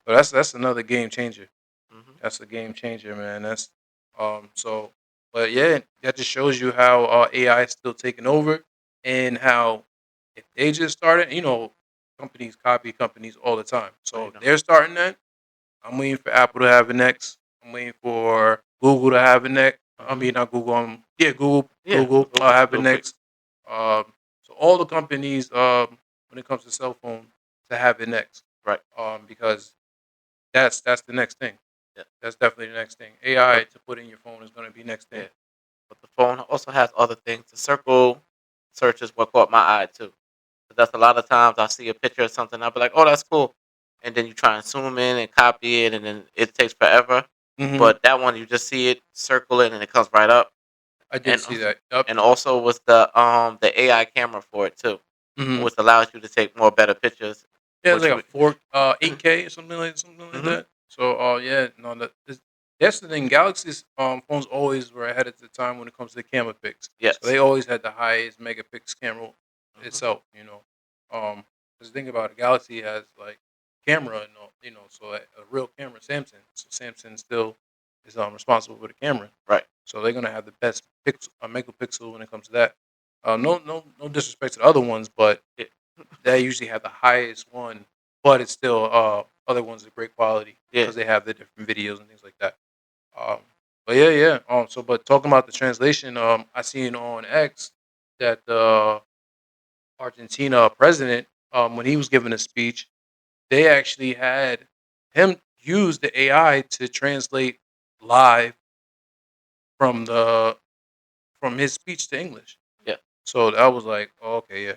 So that's another game changer. Hmm. That's a game changer, man. That's so, but yeah, that just shows you how AI is still taking over, and how if they just started, companies copy companies all the time. Oh, So you if know. they're starting that, I'm waiting for Apple to have it next. I'm waiting for Google to have it next. I Hmm. mean, not Google. Yeah, Google. Yeah, Google. Google I'll have it real quick. next. Um, so all the companies, when it comes to cell phone, to have it next. Right. Because that's the next thing. Yeah. That's definitely the next thing. AI But to put in your phone is going to be next thing. yeah, but the phone also has other things. The circle search is what caught my eye too. 'Cause that's a lot of times I see a picture of something, I'll be like, "Oh, that's cool," and then you try and zoom in and copy it, and then it takes forever. Hmm. But that one, you just see it, circle it, and it comes right up. I did And see that. Yep. and also with the AI camera for it too, Hmm. which allows you to take more better pictures. Yeah, it's Which like a we, 8K or something like hmm that. So, yeah, no, that's the thing. Galaxy's phones always were ahead of the time when it comes to the camera pics. So yes, they always had the highest megapixel camera hmm itself. Because think about it, Galaxy has like camera and all, so a real camera, Samsung. So Samsung still is responsible for the camera. right, So they're gonna have the best megapixel when it comes to that. No disrespect to the other ones, but yeah, they usually have the highest one, but it's still other ones of great quality yeah, because they have the different videos and things like that. Um, but yeah, yeah. But talking about the translation, I seen on X that the Argentina president, when he was giving a speech, they actually had him use the AI to translate live from the from his speech to English. yeah, So that was like, oh, okay, yeah,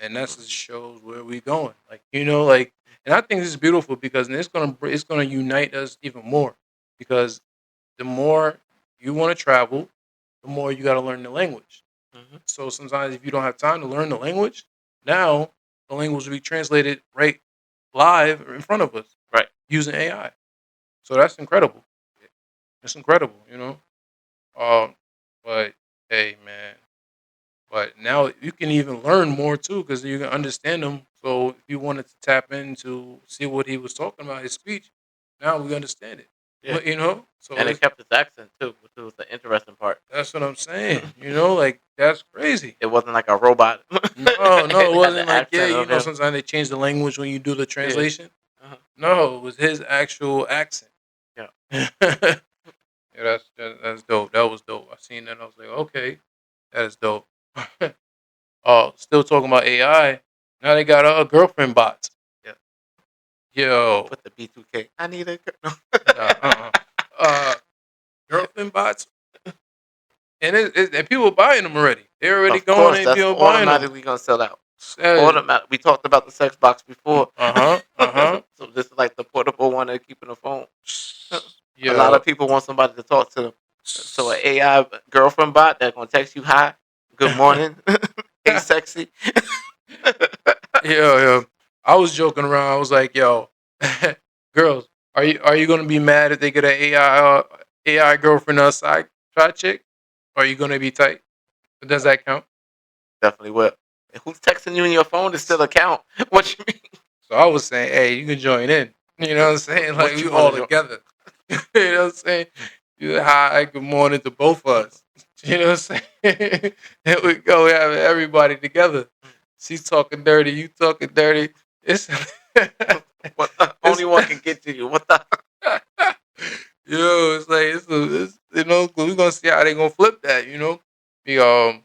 and that just shows where we going. Like, like, and I think this is beautiful because it's gonna unite us even more because the more you want to travel, the more you got to learn the language. hmm So sometimes if you don't have time to learn the language, now the language will be translated right live in front of us right, using AI. So that's incredible. It's incredible. Um, but hey, man. But now you can even learn more too because you can understand him. So if you wanted to tap in to see what he was talking about, his speech, now we understand it. yeah. So And it kept his accent too, which was the interesting part. that's what I'm saying. Like that's crazy. It wasn't like a robot. No, no, it It had the wasn't like yeah. accent of him. Sometimes they change the language when you do the Yeah. translation. Uh-huh. No, it was his actual accent. Yeah. Yeah, that's dope. That was dope. I seen that. I was like, okay, that is dope. Still talking about AI. Now they got girlfriend bots. Yeah. Yo, With the B2K. I need a girl. nah, uh, girlfriend bots, and and people buying them already. They're already Of going course, and that's people buying them. automatically gonna sell out. Automatic. We talked about the sex box before. Uh huh. So this is like the portable one they're keeping the phone. A lot Yo, of people want somebody to talk to them. So an AI girlfriend bot that's gonna text you hi, good morning, hey sexy. yo. I was joking around. I was like, yo, girls, are you gonna be mad if they get an AI girlfriend side chick? Or are you gonna be tight? Does that count? Definitely will. And who's texting you in your phone to still account? What you mean? So I was saying, hey, you can join in. You know what I'm saying? Like What we you all want to do? together. You know what I'm saying? You hi, good morning to both of us. You know what I'm saying? Here we go, we have everybody together. She's talking dirty, you talking dirty. It's What the it's only one can get to you? What the? yo, it's like we're gonna see how they gonna flip that. The,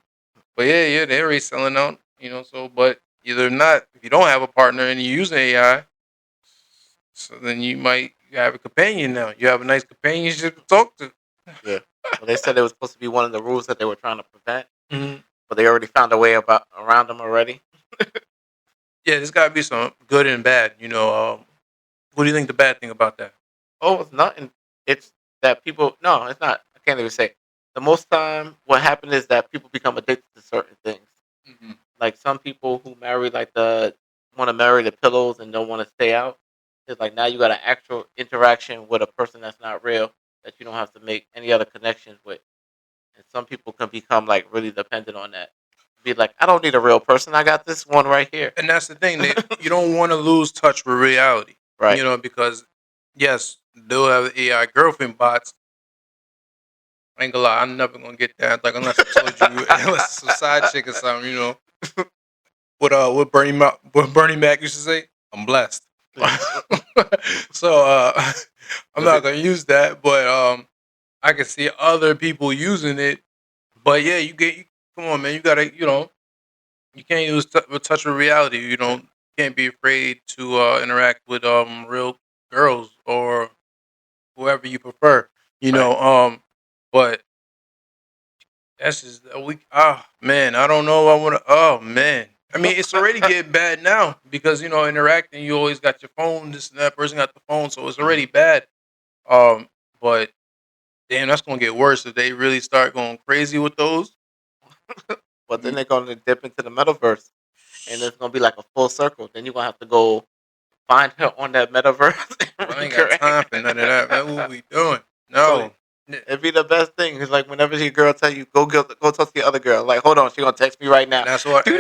but yeah, they're already selling out, so but either not if you don't have a partner and you use AI, So then you have a companion now. You have a nice companionship to talk to. Yeah. Well, they said it was supposed to be one of the rules that they were trying to prevent, hmm but they already found a way about around them already. Yeah, there's got to be some good and bad. What do you think the bad thing about that? Oh, it's nothing. It's that people. No, it's not. I can't even say. The most time, what happened is that people become addicted to certain things. hmm Like some people who marry like the want to marry the pillows and don't want to stay out. It's like now you got an actual interaction with a person that's not real that you don't have to make any other connections with. And some people can become like really dependent on that. Be like, I don't need a real person. I got this one right here. And that's the thing that you don't want to lose touch with reality. Right. Because yes, they'll have AI girlfriend bots. I ain't gonna lie, I'm never gonna get that. Like unless I told you, unless it's a side chick or something. What Bernie Mac used to say, I'm blessed. So I'm not gonna use that, but I can see other people using it. But yeah, come on, man, you gotta, you can't use touch with reality. Can't be afraid to interact with real girls or whoever you prefer. Right. But that's just a week. Oh man, I don't know. If I want to. Oh man, I mean, it's already getting bad now because interacting. You always got your phone. This and that person got the phone, so it's already bad. But damn, that's gonna get worse if they really start going crazy with those. But then they're going to dip into the metaverse, and it's going to be like a full circle. Then you're going to have to go find her on that metaverse. I ain't got time for none of that, man. What we doing? No. It'd be the best thing. It's like whenever your girl tell you go talk to the other girl. Like, hold on, she gonna text me right now. And that's what. And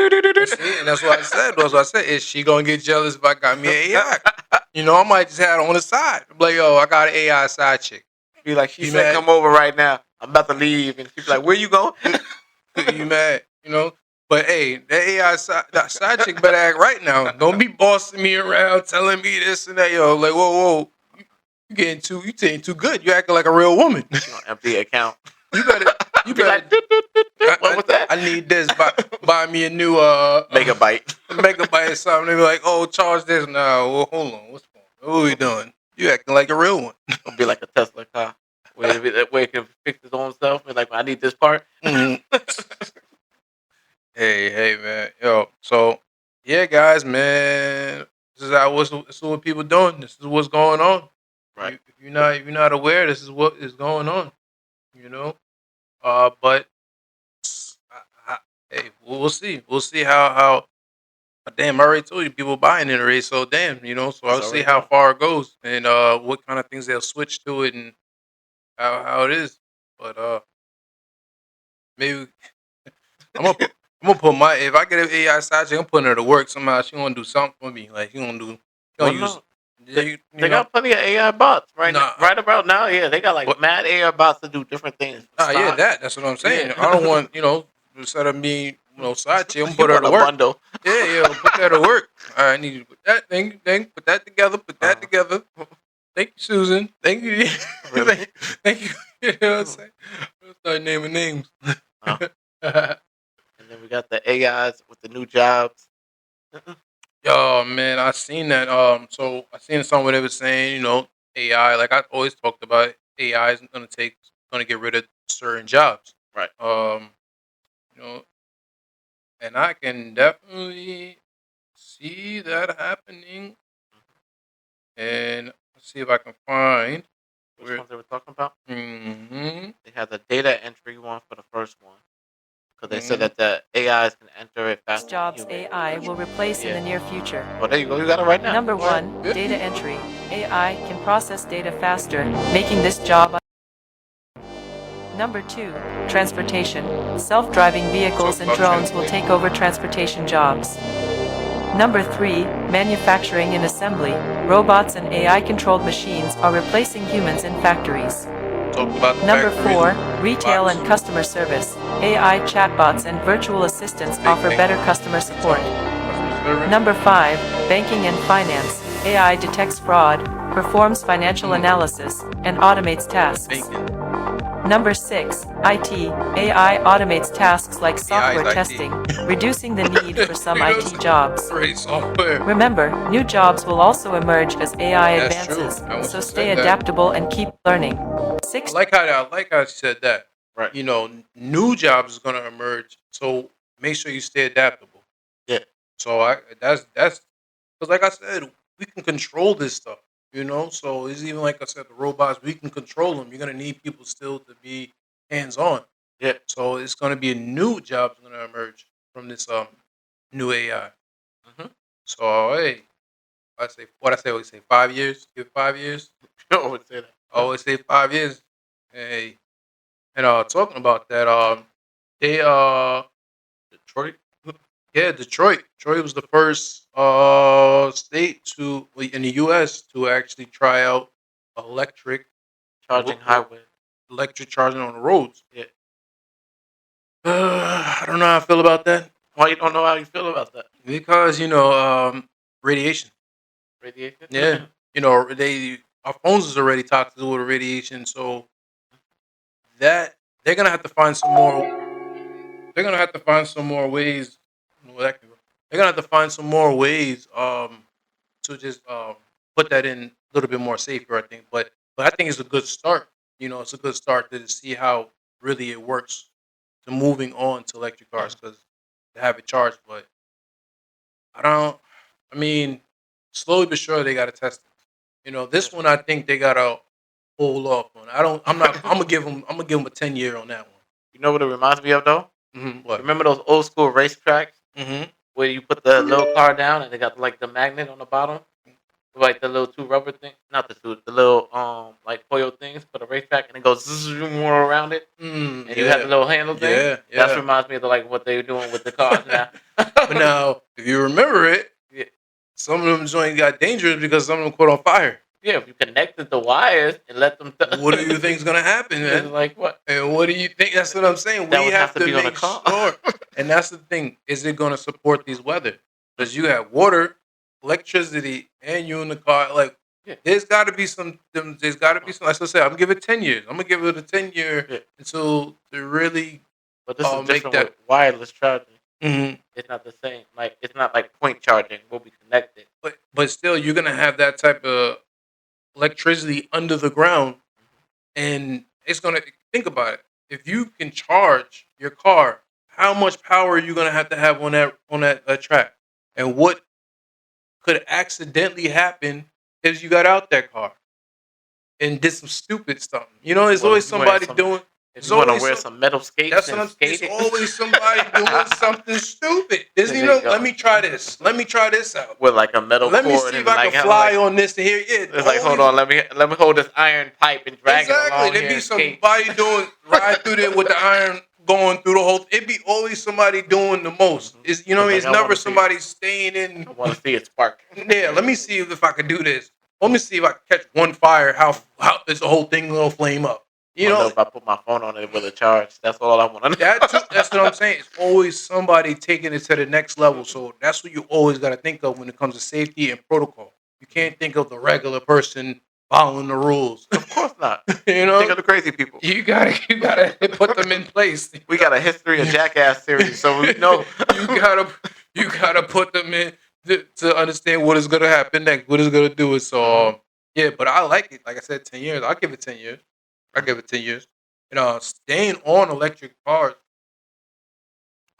that's what I said. That's what I said. Is she gonna get jealous if I got me an AI? I might just have it on the side. I'm like, yo, I got an AI side chick. Be like, she said, come over right now. I'm about to leave, and she's like, where you going? You mad? But hey, that side chick better act right now. Don't be bossing me around, telling me this and that. Yo, like, whoa. You taking too good. You acting like a real woman. Empty account. You better. Like, what was that? I need this. Buy me a new megabyte or something. They be like, oh, charge this now. Well, hold on. What's going on? What are we doing? You acting like a real one. It'll be like a Tesla car where it can fix its own stuff. And like, I need this part. Mm-hmm. Hey, man. Yo, so yeah, guys, man. This is what people doing. This is what's going on. Right. If you're not aware, this is what is going on. But hey, we'll see. We'll see how. Damn, I already told you people buying it already. So damn, So I'll see how far it goes and what kind of things they'll switch to it and how it is. But maybe I'm gonna put my if I get an AI side chick, I'm putting her to work somehow. She gonna do something for me. Like she gonna use. They got plenty of AI bots right about now. Yeah, they got like mad AI bots to do different things. Yeah, that's what I'm saying. Yeah. I don't want instead of me side chick, I'm gonna put her to a work. Bundle. Yeah, put that to work. All right, I need you to put that thing, put that together, Thank you, Susan. Thank you. Really? Thank you. You know what I'm saying? I'll start naming names. And then we got the AIs with the new jobs. Yo, man, I seen that. So I seen someone that was saying, AI. Like I always talked about, AI is gonna get rid of certain jobs. Right. And I can definitely see that happening. And let's see if I can find which ones they were talking about. Mm-hmm. They had the data entry one for the first one. Because they said that the AIs can enter it faster. Jobs AI will replace in the near future. Well, there you go. You got it right now. Number 1, data entry. AI can process data faster, making this job. Number 2, transportation. Self-driving vehicles and drones will take over transportation jobs. Number 3, manufacturing and assembly. Robots and AI-controlled machines are replacing humans in factories. Number 4, retail and customer service. AI chatbots and virtual assistants offer better customer support. Number 5, banking and finance. AI detects fraud, performs financial analysis, and automates tasks. Number 6. IT. AI automates tasks like software IT. testing, reducing the need for some You know, IT jobs. Great software. Remember, new jobs will also emerge as AI That's true. advances, I was so just stay saying that. adaptable and keep learning. I 6. like how you said that. Right. You know, new jobs is gonna emerge, so make sure you stay adaptable. Yeah. So that's because like I said, we can control this stuff. You know, so it's even like I said, the robots we can control them. You're gonna need people still to be hands on. Yeah. So it's gonna be a new jobs gonna emerge from this new AI. hmm So hey, I always say 5 years. Give it 5 years. I would say that. I always say 5 years. Hey, and talking about that, they Detroit. yeah, Detroit. Detroit was the first state to in the U.S. to actually try out electric Charging highway. electric charging on the roads. Yeah. I don't know how I feel about that Why you don't know how you feel about that? because radiation. Radiation. Yeah, our phones is already toxic with radiation, so that they're gonna have to find some more. They're gonna have to find some more ways. Well, they're gonna have to find some more ways to just put that in a little bit more safer. I think, but I think it's a good start. It's a good start to see how really it works to moving on to electric cars because to have it charged. But I don't. I mean, slowly but surely they gotta test it. This one I think they gotta hold off on. I don't. I'm not. I'm gonna give them. I'm gonna give them a 10 year on that You know what it reminds me of though? one. What? Remember those old school racetracks Mm-hmm. where you put the little car down and they got like the magnet on the bottom, like the little two rubber thing, not the little like foil things for the racetrack, and it goes more around it, and you have the little handle thing. Yeah, That yeah. reminds me of like what they're doing with the cars now. But now, if you remember it, Yeah. some of them joints got dangerous because some of them caught on fire. Yeah, if you connected the wires and let them. What do you think's gonna happen, It's man? like what? And what do you think? That's what I'm saying. That We would have have to to be on a make car. sure. And that's the thing. Is it gonna support these weather? Because you have water, electricity, and you in the car. Like, Yeah. there's got to be some. There's got to be some. Like I said, I'm gonna give it 10 years. I'm gonna give it a 10 year Yeah. until to really But this is make different that. with wireless charging. Mhm. It's not the same. Like it's not like point charging. We'll be connected. But still, you're gonna have that type of electricity under the ground, and it's gonna think about it. If you can charge your car, how much power are you gonna have on that track, and what could accidentally happen if you got out that car and did some stupid stuff? There's Well, always if you wear somebody some- doing. If There's you want to always wear some- some metal skates That's what and I'm. skate It's it. always somebody doing something stupid. There you go. Let me try this. Let me try this out. With like a metal Let me cord see and if I like can have, fly like, on this here. Yeah, it's like hold on, let me hold this iron pipe and drag it Exactly. along There'd here be and skate. somebody doing ride through there with the iron going through the whole. It'd be always somebody doing the most. It's what I mean. Like, It's I never wanna see- somebody staying in. I want to see it spark. Yeah, let me see if I can do this. Let me see if I can catch one fire. How is the whole thing gonna flame up? I know if I put my phone on it with a charge, that's all I want to know. That's what I'm saying. It's always somebody taking it to the next level. So that's what you always got to think of when it comes to safety and protocol. You can't think of the regular person following the rules. Of course not. You know, Think of the crazy people. you gotta put them in place. We got a history of Jackass series, so we know. you gotta put them in to understand what is gonna happen next, what is gonna do it. So yeah, but I like it. Like I said, 10 years. I'll give it 10 years. I'll give it 10 years. Staying on electric cars.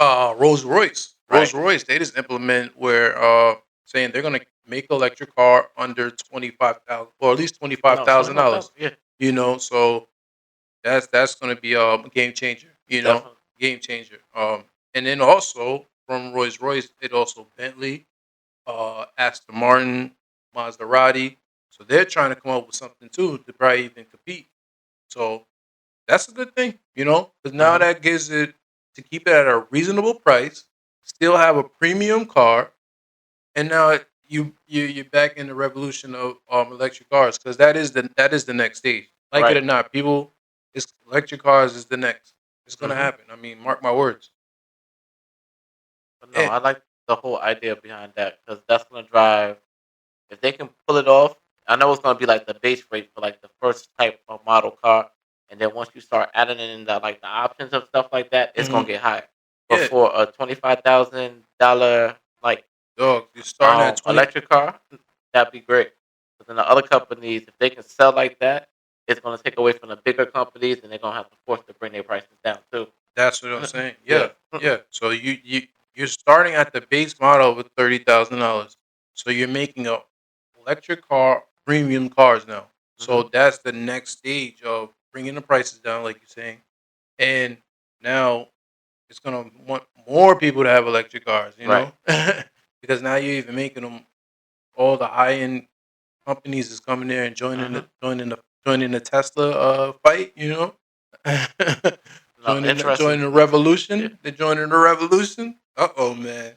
Rolls Royce. Right. Rolls Royce. They just implement where saying they're gonna make electric car under 25,000 or at least $25,000. Yeah. So that's gonna be a game changer. Definitely. Game changer. And then also from Rolls Royce, it also Bentley, Aston Martin, Maserati. So they're trying to come up with something too to probably even compete. So that's a good thing, because now that gives it to keep it at a reasonable price, still have a premium car, and now you're back in the revolution of electric cars because that is the next stage. Like Right. it or not, it's electric cars is the next. It's gonna Mhm. happen. I mean, mark my words. But no, And- I like the whole idea behind that because that's gonna drive. If they can pull it off, I know it's gonna be like the base rate for like the first type of model car, and then once you start adding in the like the options of stuff like that, it's gonna Hmm. get higher. But Yeah, for a $25,000 like dog. You're starting at 20. electric car, that'd be great. But then the other companies, if they can sell like that, it's gonna take away from the bigger companies, and they're gonna have to force to bring their prices down too. That's what I'm saying. Yeah. Yeah, yeah. So you're starting at the base model with $30,000. So you're making a electric car premium cars now. So Mhm. that's the next stage of bringing the prices down, like you're saying. And now it's gonna want more people to have electric cars. Right. Because now you're even making them. All the high end companies is coming there and Mhm. joining the Tesla fight. No, Joining interesting. the Yeah. revolution. They're joining the revolution. Oh man,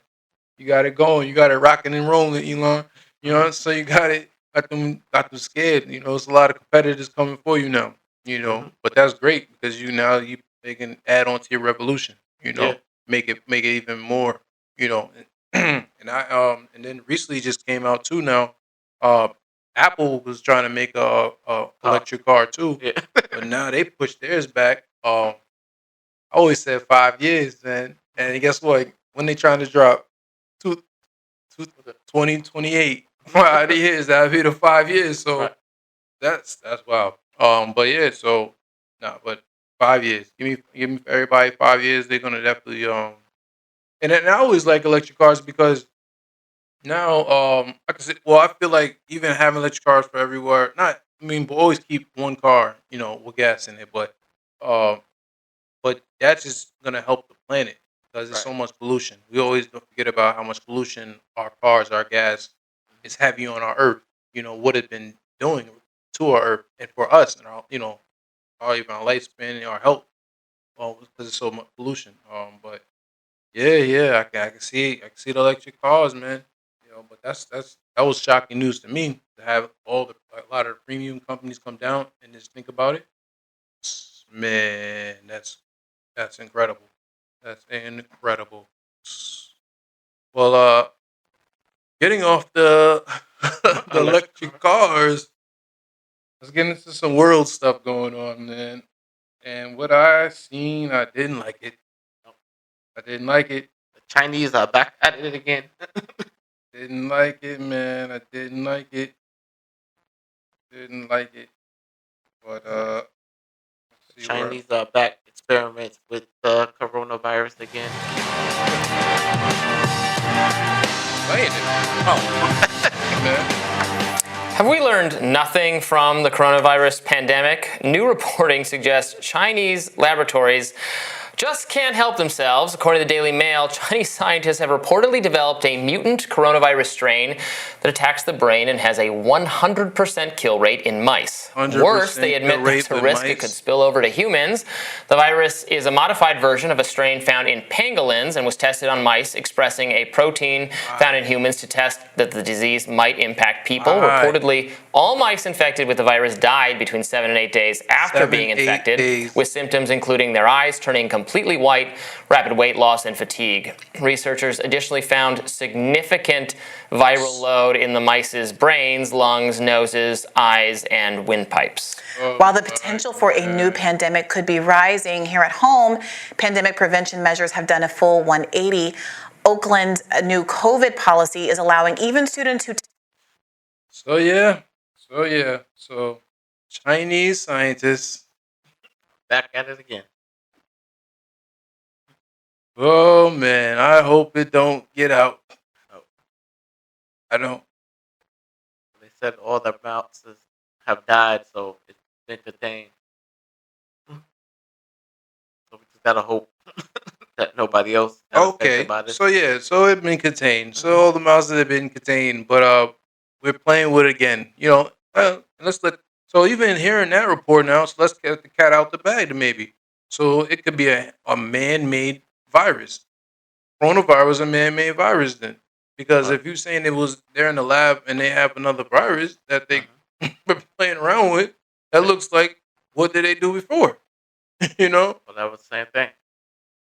you got it going. You got it rocking and rolling, Elon. Mhm. So you got them scared. It's a lot of competitors coming for you now. Mhm. But that's great because they can add on to your revolution. Yeah. Make it even more. And then recently just came out too now. Uh, Apple was trying to make a Car. electric car too, Yeah. but now they pushed theirs back. I always said 5 years, man. And guess what? When they trying to drop two, 2028, 5 years, that'll be the 5 years. So Right. that's wild. But yeah, so nah, but 5 years. Give me everybody 5 years. They're gonna definitely and I always like electric cars because now I can say, well, I feel like even having electric cars for everywhere. Not, I mean, but always keep one car, with gas in it, um but that's just gonna help the planet because there's Right. so much pollution. We always don't forget about how much pollution our cars, our gas is heavy on our earth. What it's been doing to our earth and for us and our even our lifespan and our health. Well, because it's so much pollution. But yeah, yeah, I can see the electric cars, man. But that was shocking news to me to have a lot of the premium companies come down and just think about it. Man, that's incredible. That's incredible. Well, getting off the the Electric electric car. cars, let's get into some world stuff going on, man. And what I seen, I didn't like it. I didn't like it. The Chinese are back at it again. Didn't like it, man. I didn't like it. Didn't like it. But let's The see where. Chinese are back experiments with the coronavirus again. Playing it. Oh, man. Have we learned nothing from the coronavirus pandemic? New reporting suggests Chinese laboratories just can't help themselves. According to the Daily Mail, Chinese scientists have reportedly developed a mutant coronavirus strain that attacks the brain and has a 100% kill rate in mice. Worse, they 100% kill admit there's rate a with risk it could mice. spill over to humans. The virus is a modified version of a strain found in pangolins and was tested on mice, expressing a protein found in humans to test that the disease might impact people. Why? Reportedly, all mice infected with the virus died between 7 and 8 days after 7, being 8 infected, days. with symptoms including their eyes turning completely white, rapid weight loss, and fatigue. Researchers additionally found significant viral load in the mice's brains, lungs, noses, eyes, and windpipes. Oh While the my potential for a new God. pandemic could be rising here at home, pandemic prevention measures have done a full 180. Oakland's new COVID policy is allowing even students who So yeah. So Chinese scientists. Back at it again. Oh man, I hope it don't get out. Oh, I don't. they said all the mouses have died, so it's been contained. So we just gotta hope that nobody else got affected Okay. by this. So yeah. So it's been contained. So Mhm. all the mouses have been contained, but we're playing with it again. Let's let. So even hearing that report now, so let's get the cat out the bag. Maybe. So it could be a man-made virus. Coronavirus a man-made virus then, because Right. if you're saying it was there in the lab and they have another virus that they Mhm. been playing around with, that Yeah. looks like what did they do before? you know. Well, that was the same thing.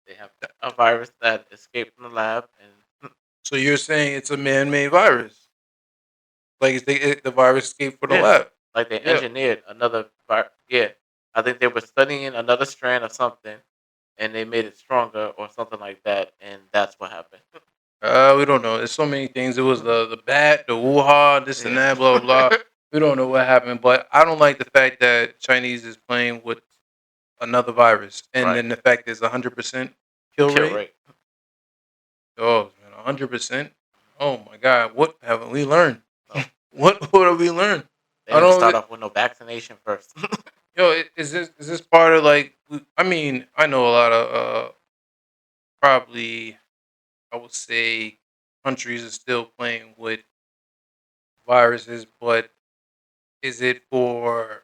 They have a virus that escaped from the lab, and So you're saying it's a man-made virus, like the virus escaped from the yeah, lab. like they Yeah. engineered another virus. Yeah, I think they were studying another strand of something, and they made it stronger or something like that, and that's what happened. We don't know. There's so many things. It was the bat, the Wuhan, this and Yeah. that, blah blah blah. We don't know what happened, but I don't like the fact that Chinese is playing with another virus, and Right. then the fact there's 100% kill Kill rate. rate. Oh man, 100%. Oh my God, what haven't we learned? No, What have we learned? they I didn't don't. start off with no vaccination first. Yo, is this part of like? I mean, I know a lot of probably I would say countries are still playing with viruses, but is it for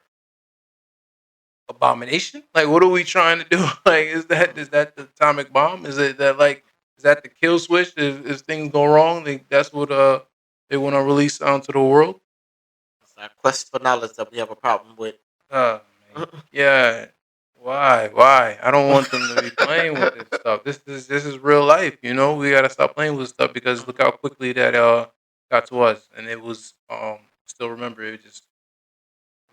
abomination? Like, what are we trying to do? Like, is that the atomic bomb? Is it that like is that the kill switch? If things go wrong, that's what they want to release onto the world. It's our quest for knowledge that we have a problem with. Man. Yeah. Why? I don't want them to be playing with this stuff. This is real life. We gotta stop playing with stuff because look how quickly that got to us, and it was still remember it was just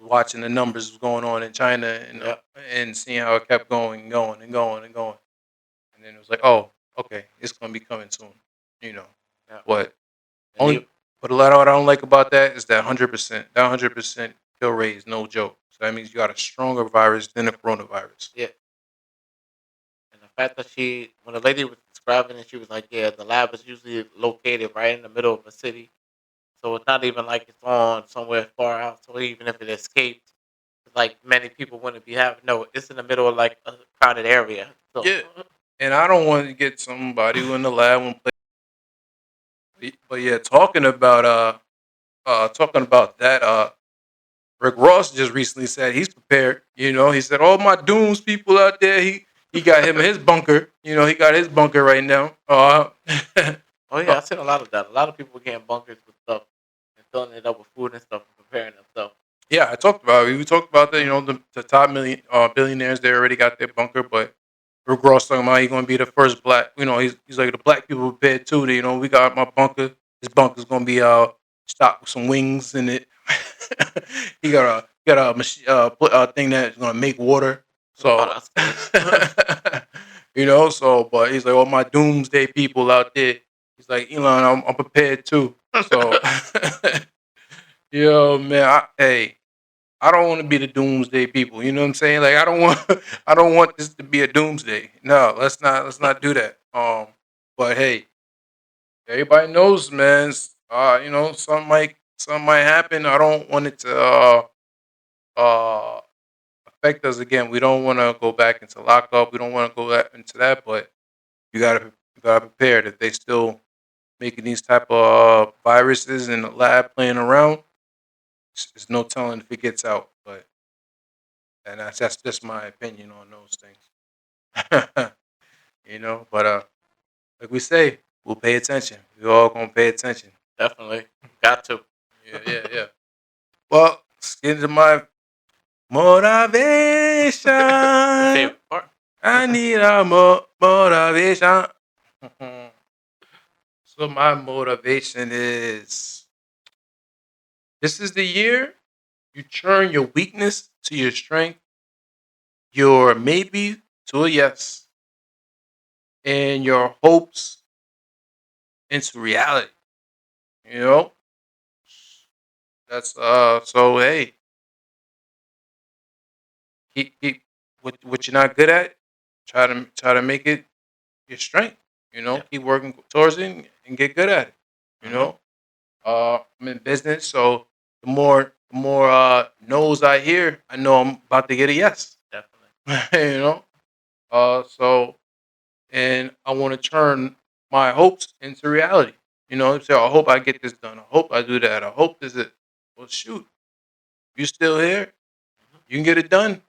watching the numbers was going on in China Yeah. and seeing how it kept going and going and going and going, and then it was like, oh, okay, it's gonna be coming soon. You know, Yeah. but And only but a lot of what I don't like about that is that 100%. That 100% kill rate is no joke. So that means you got a stronger virus than the coronavirus. yeah. And the fact that when the lady was describing it, she was like, yeah, the lab is usually located right in the middle of a city. So it's not even like it's on somewhere far out. So even if it escaped, like many people wouldn't be having, no, it's in the middle of like a crowded area. So, Yeah. And I don't want to get somebody who in the lab and play. But yeah, talking about that, Rick Ross just recently said he's prepared. He said all my dooms people out there. He got him his bunker. He got his bunker right now. oh yeah, I've seen a lot of that. A lot of people getting bunkers with stuff and filling it up with food and stuff and preparing themselves. Yeah, I talked about it. We talked about that. The top million billionaires they already got their bunker, but Rick Ross talking about he's gonna be the first black. He's like the black people prepared too. We got my bunker. This bunker's gonna be stocked with some wings in it. he got a machine thing that's gonna make water. Oh, So that's good. so but he's like all my doomsday people out there. He's like Elon, I'm prepared too. So yo man, hey. I don't want to be the doomsday people. You know what I'm saying? Like I don't want I don't want this to be a doomsday. No, let's not do that. But hey, everybody knows, man. Something might happen. I don't want it to uh affect us again. We don't want to go back into lockup. We don't want to go into that. But you gotta prepare that they still making these type of viruses in the lab playing around. There's no telling if it gets out, but. And that's just my opinion on those things. But like we say, we'll pay attention. We all gonna pay attention. Definitely. Got to. Yeah. Well, let's get into my motivation. Favorite part. I need a motivation. So my motivation is: this is the year you turn your weakness to your strength, your maybe to a yes, and your hopes into reality. You know, that's So hey, keep what you're not good at. Try to make it your strength. Yeah. Keep working towards it and get good at it. You Mhm. know, I'm in business, so the more no's I hear, I know I'm about to get a yes. Definitely. you know, so and I want to turn my hopes into reality. So I hope I get this done. I hope I do that. I hope this is. Well, shoot, you still here? Mhm. You can get it done.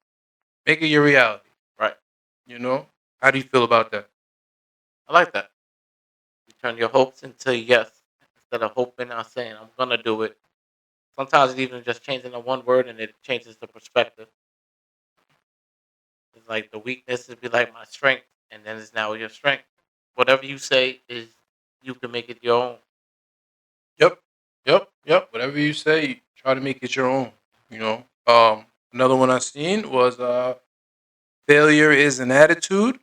Make it your reality. Right. How do you feel about that? I like that. You turn your hopes into yes instead of hoping or saying I'm gonna do it. Sometimes it's even just changing the one word and it changes the perspective. It's like the weakness would be like my strength, and then it's now your strength. Whatever you say is you can make it your own. Yep. Whatever you say, try to make it your own. Another one I seen was failure is an attitude,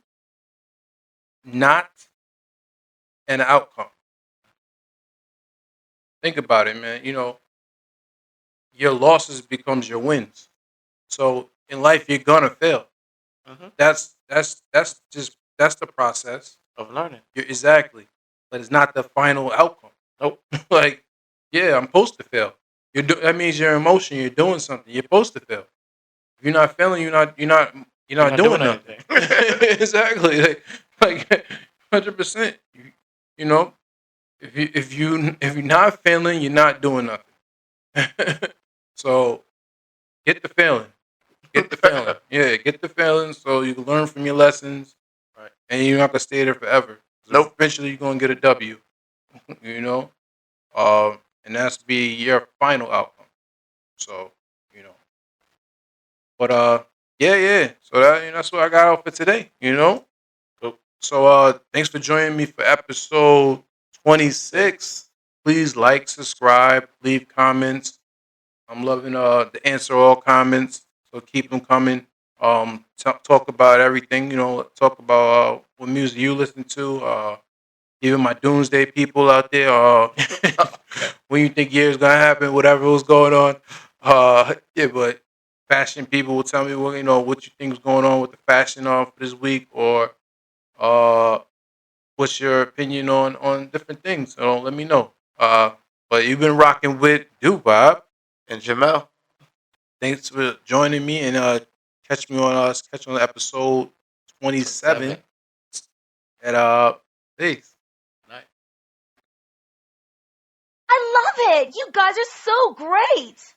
not an outcome. Think about it, man. Your losses becomes your wins. So in life, you're gonna fail. Hmm. That's the process. Of learning. Exactly, but it's not the final outcome. Nope. Like, yeah, I'm supposed to fail. That means your emotion. You're doing something. You're supposed to fail. If you're not failing, you're not doing nothing. anything. Exactly. Like 100%. You know, if you're not failing, you're not doing nothing. So get the failing. Get the failing. Yeah, get the failing so you can learn from your lessons, Right. and you're not gonna stay there forever. 'Cause Nope. Eventually, you're gonna get a W. You know, and that's be your final outcome. So, you know, but yeah. So that's what I got out for today. Cool. So thanks for joining me for episode 26. Please like, subscribe, leave comments. I'm loving to answer all comments, so keep them coming. Talk about everything. Talk about what music you listen to. Even my doomsday people out there. When you think year's gonna happen, whatever was going on. Yeah, but fashion people will tell me what you think is going on with the fashion for this week, or uh, what's your opinion on different things. So let me know. But you've been rocking with Bob. And Jamel. Thanks for joining me, and catch me on episode 27 at peace. Night. I love it. You guys are so great.